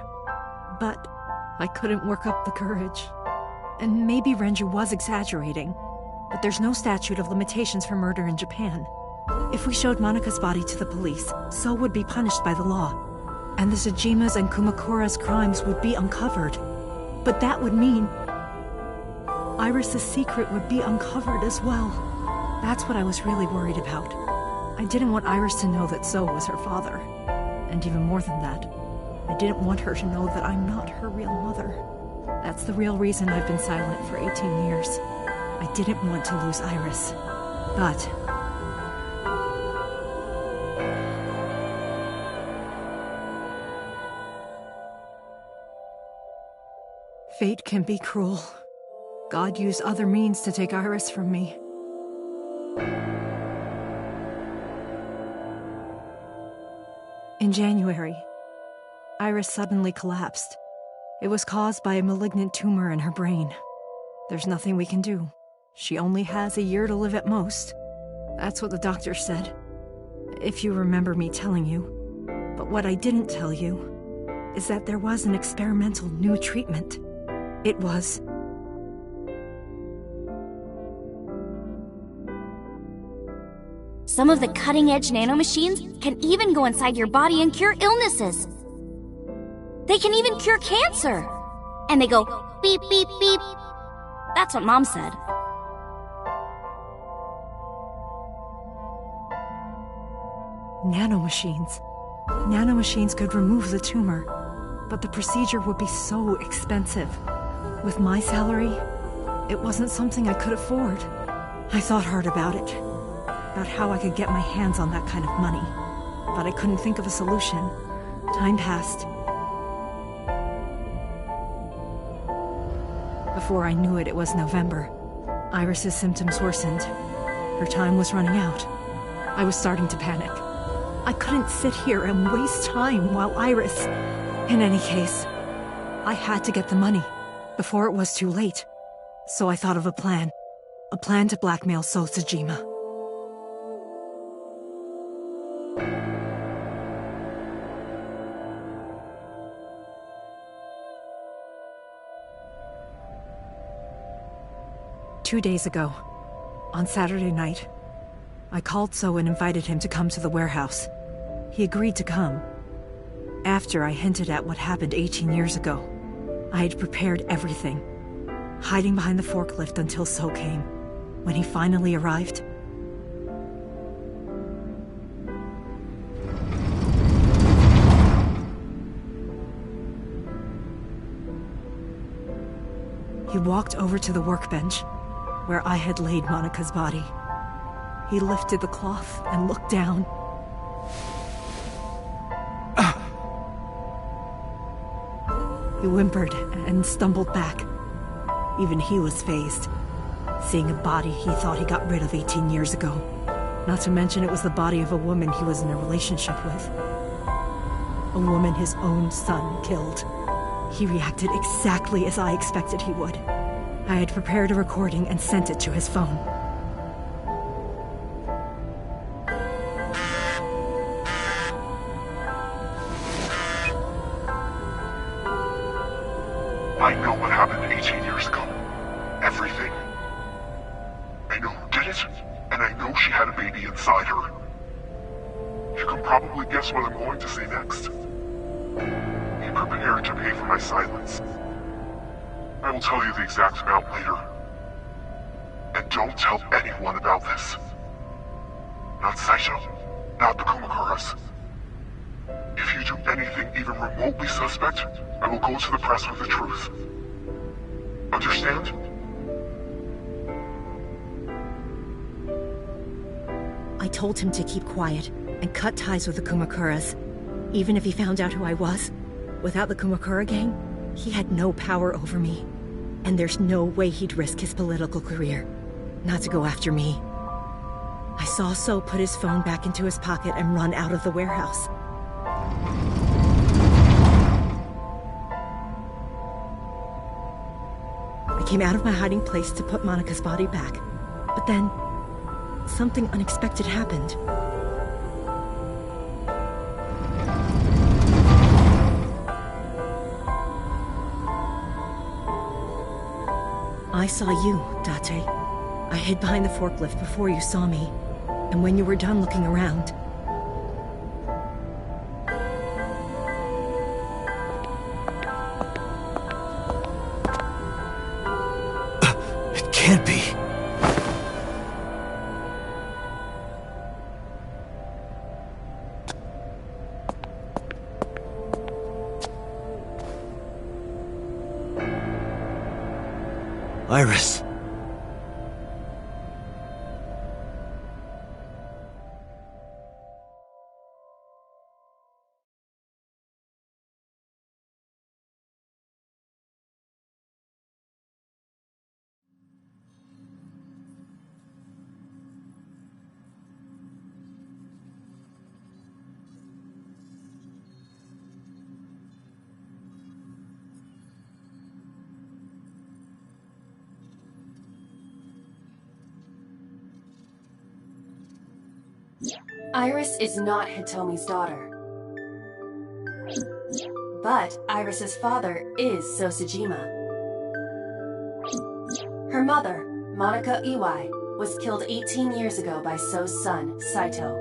But I couldn't work up the courage. And maybe Renju was exaggerating, but there's no statute of limitations for murder in Japan. If we showed Monika's body to the police, So would be punished by the law, and the Tsujima's and Kumakura's crimes would be uncovered. But that would mean Iris's secret would be uncovered as well. That's what I was really worried about. I didn't want Iris to know that So was her father. And even more than that, I didn't want her to know that I'm not her real mother. That's the real reason I've been silent for 18 years. I didn't want to lose Iris. But fate can be cruel. God used other means to take Iris from me. In January, Iris suddenly collapsed. It was caused by a malignant tumor in her brain. There's nothing we can do. She only has a year to live at most. That's what the doctor said. If you remember me telling you. But what I didn't tell you is that there was an experimental new treatment. It was... Some of the cutting-edge nanomachines can even go inside your body and cure illnesses. They can even cure cancer. And they go beep, beep, beep. That's what Mom said. Nanomachines. Nanomachines could remove the tumor, but the procedure would be so expensive. With my salary, it wasn't something I could afford. I thought hard about it, about how I could get my hands on that kind of money, but I couldn't think of a solution. Time passed. Before I knew it, it was November. Iris's symptoms worsened. Her time was running out. I was starting to panic. I couldn't sit here and waste time while Iris... In any case, I had to get the money before it was too late. So I thought of a plan. A plan to blackmail So Tsujima. Two days ago, on Saturday night, I called So and invited him to come to the warehouse. He agreed to come. After I hinted at what happened 18 years ago, I had prepared everything, hiding behind the forklift until So came. When he finally arrived, he walked over to the workbench where I had laid Monika's body. He lifted the cloth and looked down. He whimpered and stumbled back. Even he was fazed, seeing a body he thought he got rid of 18 years ago. Not to mention it was the body of a woman he was in a relationship with. A woman his own son killed. He reacted exactly as I expected he would. I had prepared a recording and sent it to his phone. I know what happened 18 years ago. Everything. I know who did it, and I know she had a baby inside her. You can probably guess what I'm going to say next. Be prepared to pay for my silence. I will tell you the exact amount later. And don't tell anyone about this. Not Saito, not the Kumakuras. If you do anything even remotely suspect, I will go to the press with the truth. Understand? I told him to keep quiet and cut ties with the Kumakuras. Even if he found out who I was, without the Kumakura gang, he had no power over me. And there's no way he'd risk his political career, not to go after me. I saw So put his phone back into his pocket and run out of the warehouse. I came out of my hiding place to put Monika's body back, but then something unexpected happened. I saw you, Date. I hid behind the forklift before you saw me. And when you were done looking around... It can't be. Iris. Iris is not Hitomi's daughter. But Iris's father is So Sejima. Her mother, Monica Iwai, was killed 18 years ago by So's son, Saito.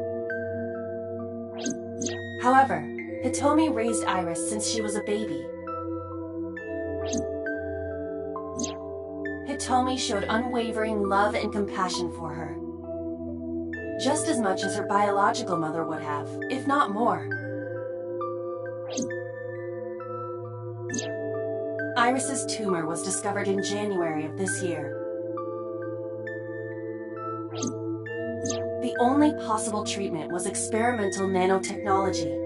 However, Hitomi raised Iris since she was a baby. Hitomi showed unwavering love and compassion for her. Just as much as her biological mother would have, if not more. Iris's tumor was discovered in January of this year. The only possible treatment was experimental nanotechnology.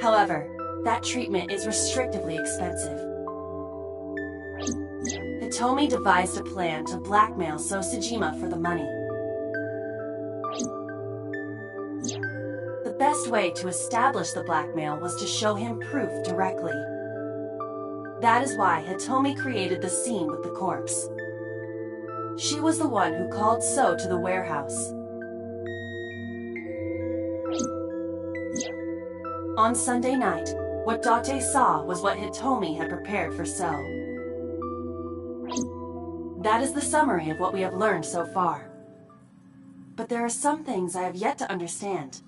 However, that treatment is restrictively expensive. Hitomi devised a plan to blackmail So Sejima for the money. The best way to establish the blackmail was to show him proof directly. That is why Hitomi created the scene with the corpse. She was the one who called So to the warehouse. On Sunday night, what Date saw was what Hitomi had prepared for So. That is the summary of what we have learned so far. But there are some things I have yet to understand.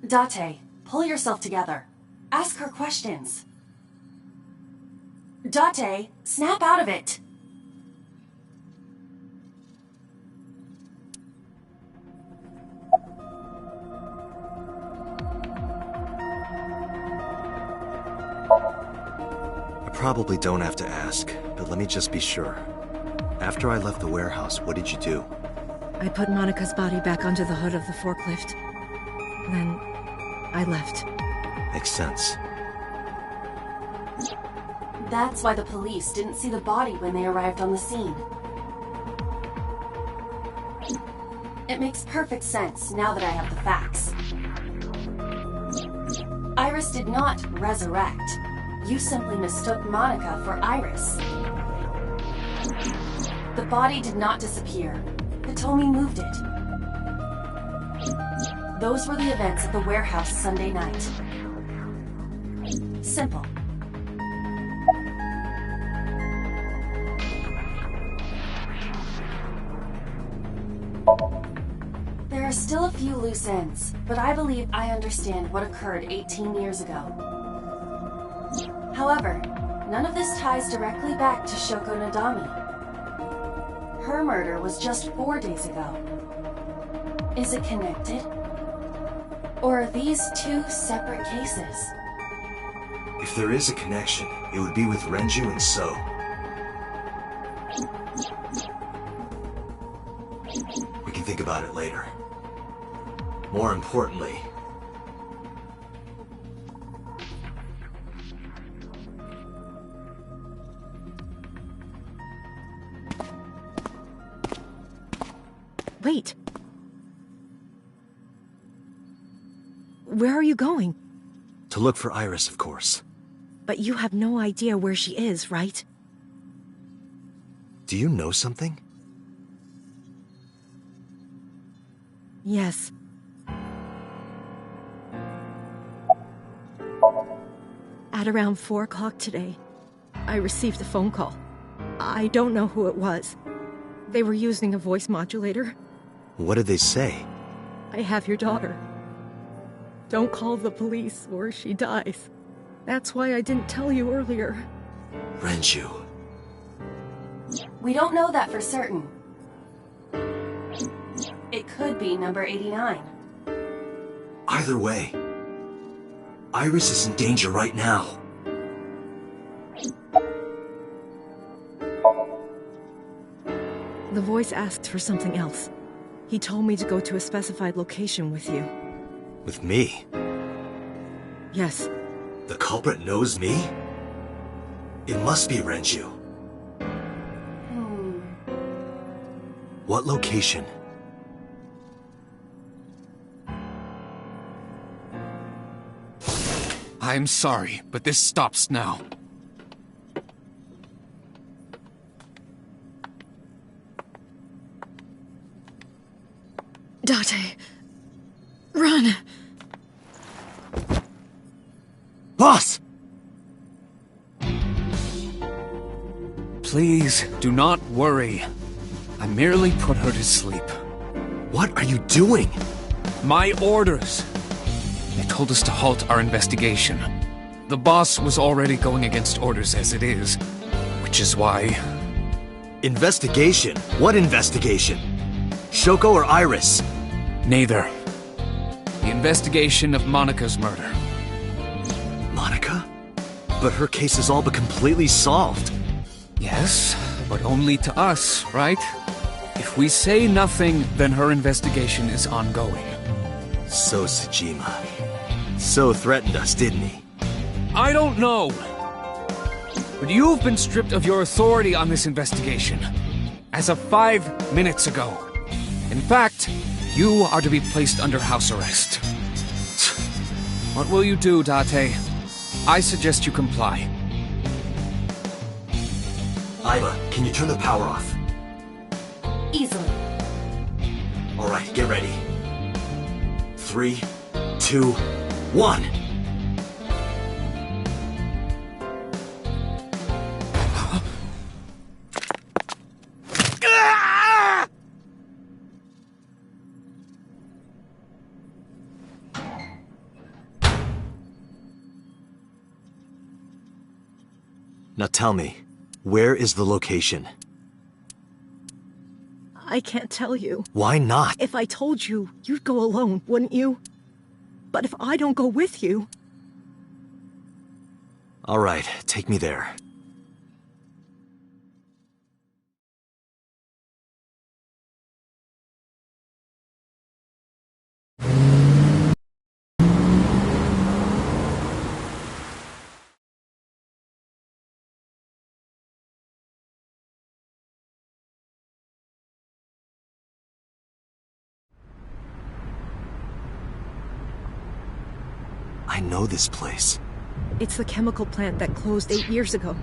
Date, pull yourself together. Ask her questions. Date, snap out of it! I probably don't have to ask, but let me just be sure. After I left the warehouse, what did you do? I put Monica's body back onto the hood of the forklift. Then, I left. Makes sense. That's why the police didn't see the body when they arrived on the scene. It makes perfect sense now that I have the facts. Iris did not resurrect. You simply mistook Monica for Iris. The body did not disappear. Hitomi moved it. Those were the events at the warehouse Sunday night. Simple. There are still a few loose ends, but I believe I understand what occurred 18 years ago. However, none of this ties directly back to Shoko Nadami. Her murder was just 4 days ago. Is it connected? Or are these two separate cases? If there is a connection, it would be with Renju and So. We can think about it later. More importantly... Wait. Where are you going? To look for Iris, of course. But you have no idea where she is, right? Do you know something? Yes. At around 4 o'clock today, I received a phone call. I don't know who it was. They were using a voice modulator. What did they say? I have your daughter. Don't call the police or she dies. That's why I didn't tell you earlier. Renju. We don't know that for certain. It could be number 89. Either way, Iris is in danger right now. The voice asked for something else. He told me to go to a specified location with you. With me? Yes. The culprit knows me? It must be Renju. What location? I'm sorry, but this stops now. Date, run! Boss! Please, do not worry. I merely put her to sleep. What are you doing? My orders. They told us to halt our investigation. The boss was already going against orders as it is, which is why... Investigation? What investigation? Shoko or Iris? Neither. The investigation of Monika's murder. Monika? But her case is all but completely solved. Yes, but only to us, right? If we say nothing, then her investigation is ongoing. So Sejima. So threatened us, didn't he? I don't know. But you've been stripped of your authority on this investigation. As of 5 minutes ago. In fact, you are to be placed under house arrest. What will you do, Date? I suggest you comply. Aiba, can you turn the power off? Easily. Alright, get ready. 3, 2, 1. Now tell me, where is the location? I can't tell you. Why not? If I told you, you'd go alone, wouldn't you? But if I don't go with you... Alright, take me there. I know this place. It's the chemical plant that closed 8 years ago.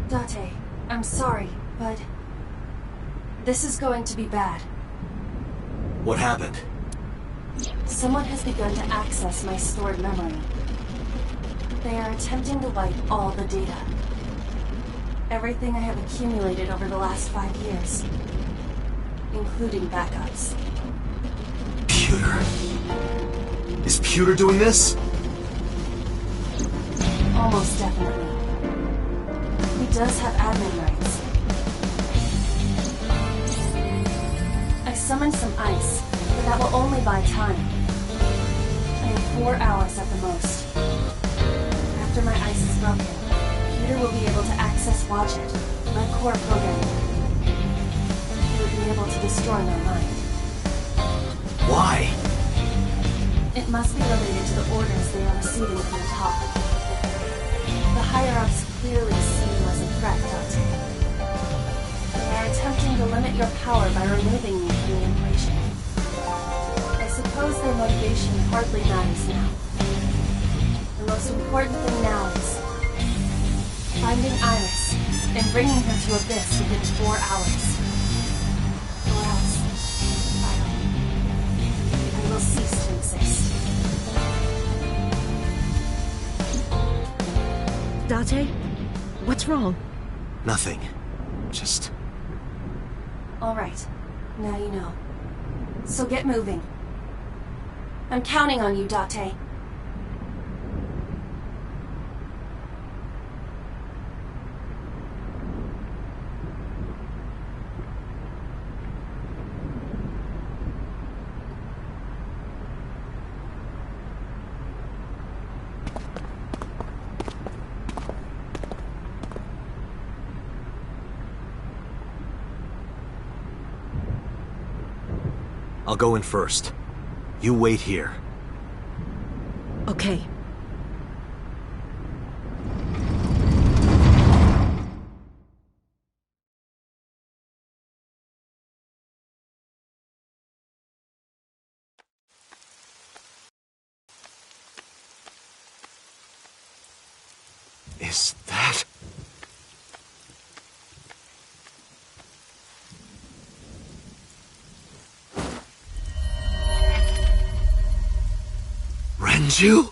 Date, I'm sorry, but this is going to be bad. What happened? Someone has begun to access my stored memory. They are attempting to wipe all the data. Everything I have accumulated over the last 5 years. Including backups. Pewter. Is Pewter doing this? Almost definitely. He does have admin rights. I summoned some ice, but that will only buy time. I have 4 hours at the most. After my ice is broken, Peter will be able to access Wadjet, my core programming. He would be able to destroy my mind. Why? It must be related to the orders they are receiving from the top. The higher-ups clearly see you as a threat, Date. They are attempting to limit your power by removing you from the equation. I suppose their motivation hardly matters now. The most important thing now is finding Iris and bringing her to Abyss within 4 hours. Or else, I will cease to exist. Date? What's wrong? Nothing. Just... All right. Now you know. So get moving. I'm counting on you, Date. I'll go in first. You wait here. Okay. Is that... Renju?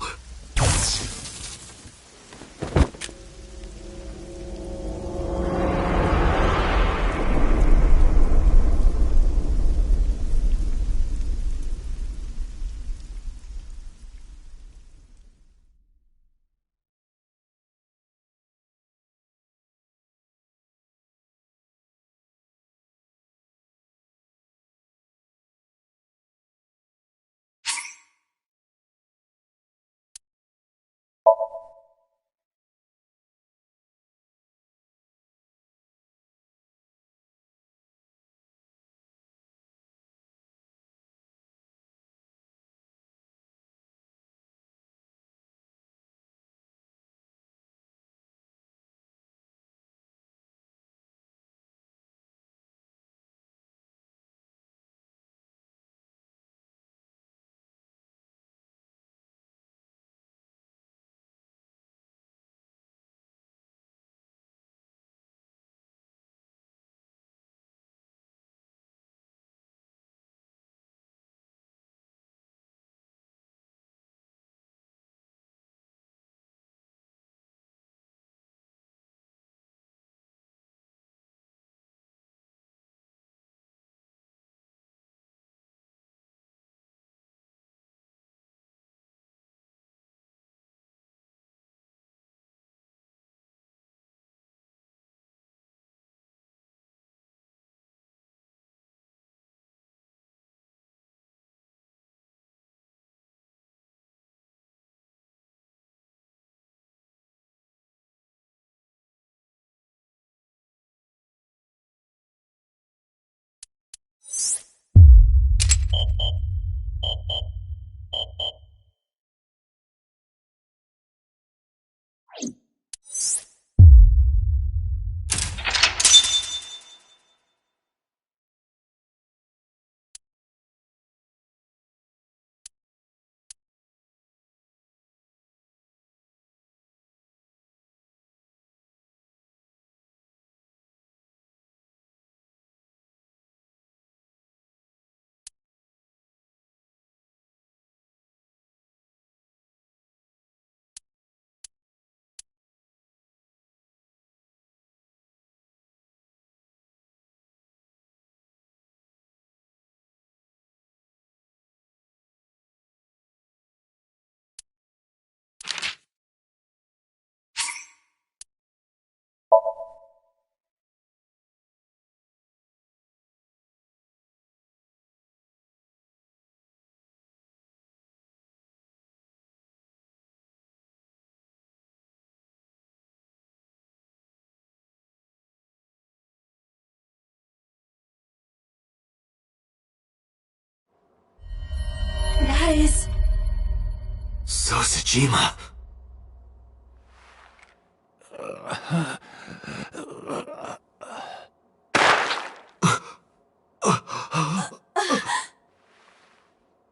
Tsujima.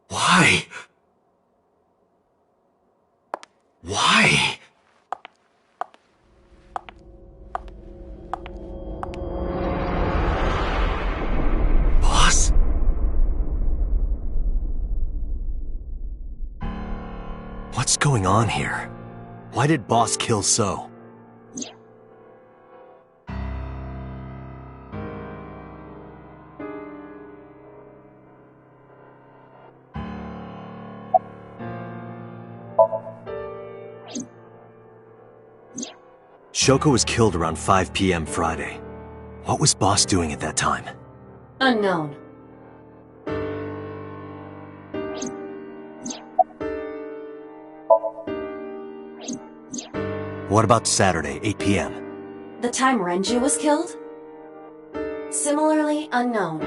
Why? Why? Boss? What's going on here? Why did Boss kill So? Shoko was killed around 5 p.m. Friday. What was Boss doing at that time? Unknown. What about Saturday, 8 p.m.? The time Renju was killed? Similarly unknown.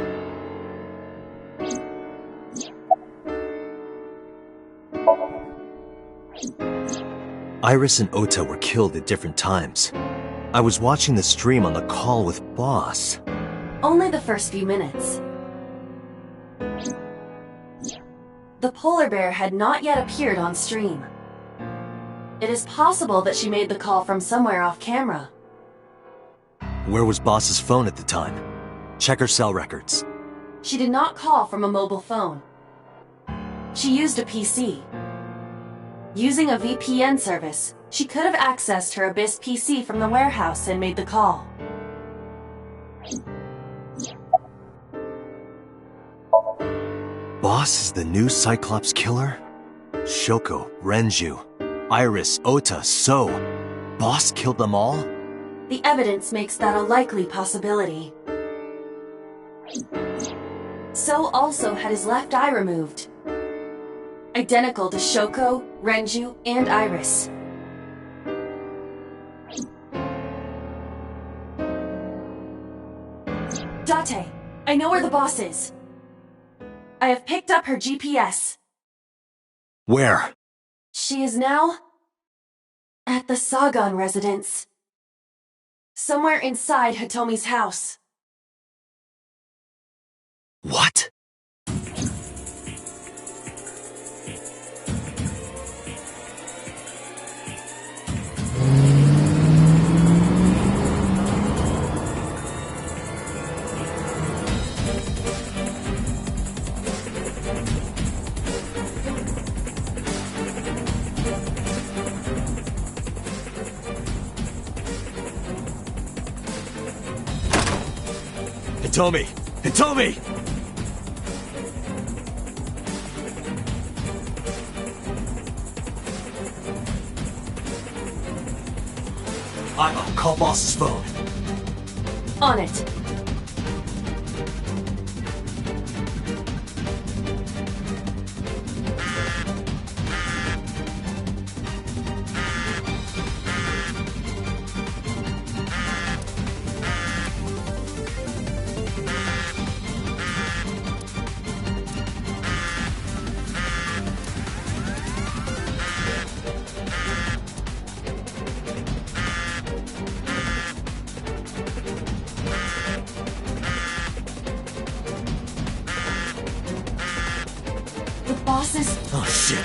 Iris and Ota were killed at different times. I was watching the stream on the call with Boss. Only the first few minutes. The polar bear had not yet appeared on stream. It is possible that she made the call from somewhere off camera. Where was Boss's phone at the time? Check her cell records. She did not call from a mobile phone. She used a PC. Using a VPN service, she could have accessed her Abyss PC from the warehouse and made the call. Boss is the new Cyclops killer? Shoko, Renju, Iris, Ota, So. Boss killed them all? The evidence makes that a likely possibility. So also had his left eye removed. Identical to Shoko, Renju, and Iris. Date, I know where the boss is. I have picked up her GPS. Where? She is now at the Sagan residence. Somewhere inside Hitomi's house. What? Hitomi! Hitomi! I'll call Boss's phone. On it. Oh, shit.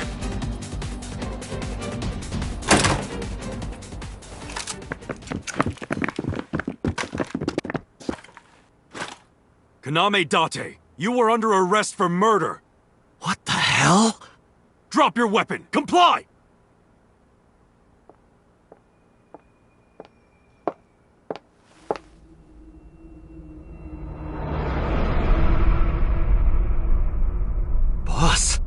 Kaname Date, you were under arrest for murder. What the hell? Drop your weapon! Comply! Boss?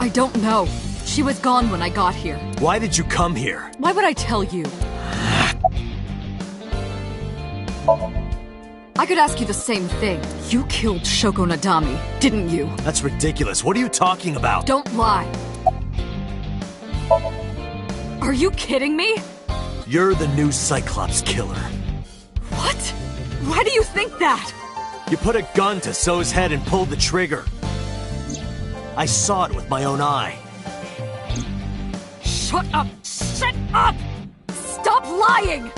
I don't know. She was gone when I got here. Why did you come here? Why would I tell you? I could ask you the same thing. You killed Shoko Nadami, didn't you? That's ridiculous. What are you talking about? Don't lie. Are you kidding me? You're the new Cyclops killer. What? Why do you think that? You put a gun to Zoe's head and pulled the trigger. I saw it with my own eye. Shut up! Shut up! Stop lying!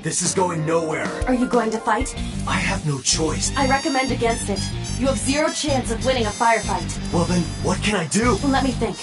This is going nowhere. Are you going to fight? I have no choice. I recommend against it. You have 0 chance of winning a firefight. Well then, what can I do? Let me think.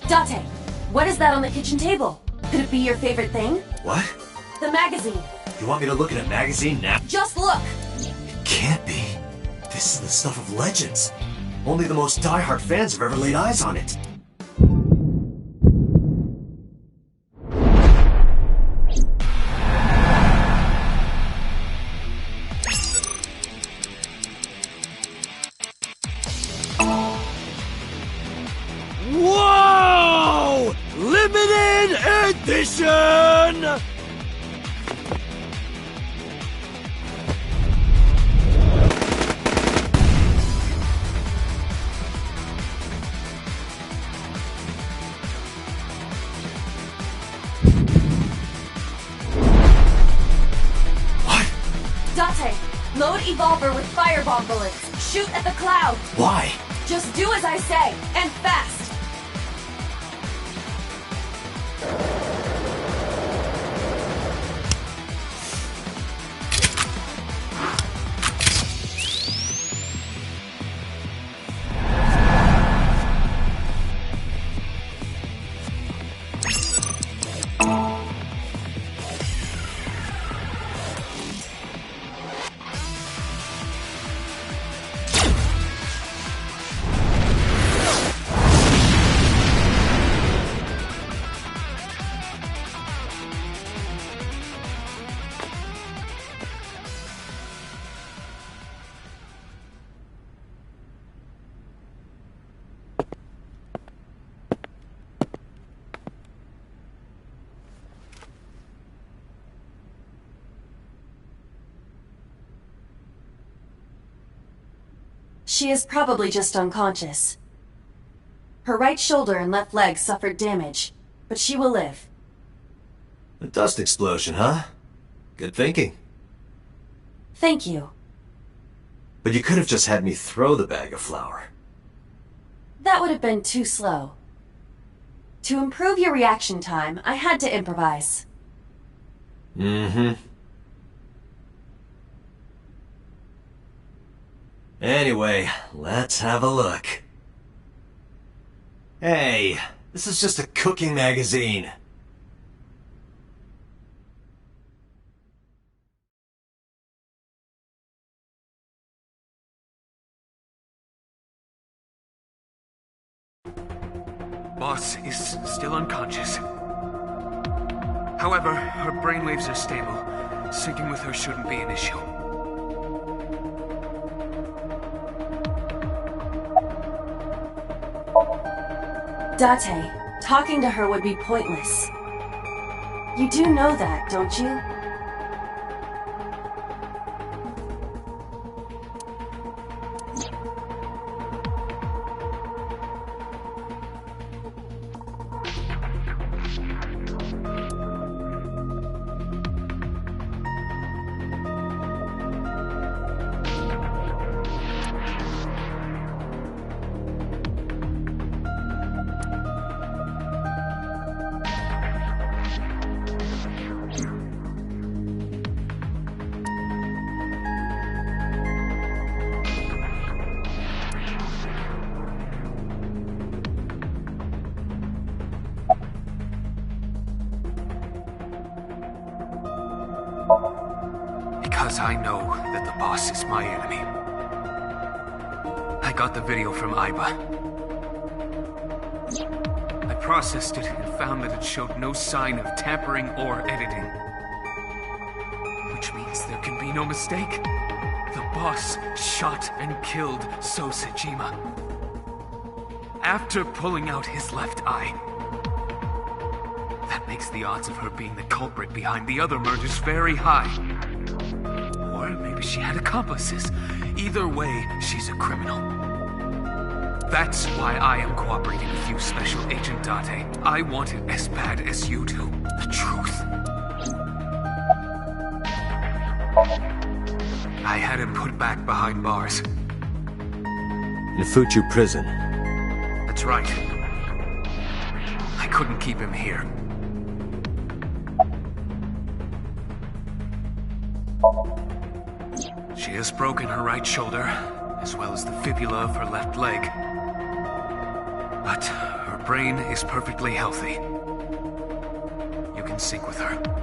Date, what is that on the kitchen table? Could it be your favorite thing? What? The magazine. You want me to look at a magazine now? Just look! It can't be. This is the stuff of legends. Only the most diehard fans have ever laid eyes on it. Whoa! Limited edition! Date, load Evolver with firebomb bullets. Shoot at the cloud. Why? Just do as I say, and fast. She is probably just unconscious. Her right shoulder and left leg suffered damage, but she will live. A dust explosion, huh? Good thinking. Thank you. But you could have just had me throw the bag of flour. That would have been too slow. To improve your reaction time, I had to improvise. Mm-hmm. Anyway, let's have a look. Hey, this is just a cooking magazine. Boss is still unconscious. However, her brainwaves are stable. Syncing with her shouldn't be an issue. Date, talking to her would be pointless. You do know that, don't you? Because I know that the boss is my enemy. I got the video from Aiba. I processed it and found that it showed no sign of tampering or editing. Which means there can be no mistake. The boss shot and killed So Sejima after pulling out his left eye. That makes the odds of her being the culprit behind the other murders very high. Or maybe she had accomplices. Either way, she's a criminal. That's why I am cooperating with you, Special Agent Date. I want it as bad as you do. The truth. I had him put back behind bars. In Fuchu prison. That's right. I couldn't keep him here. She has broken her right shoulder, as well as the fibula of her left leg. But her brain is perfectly healthy. You can sync with her.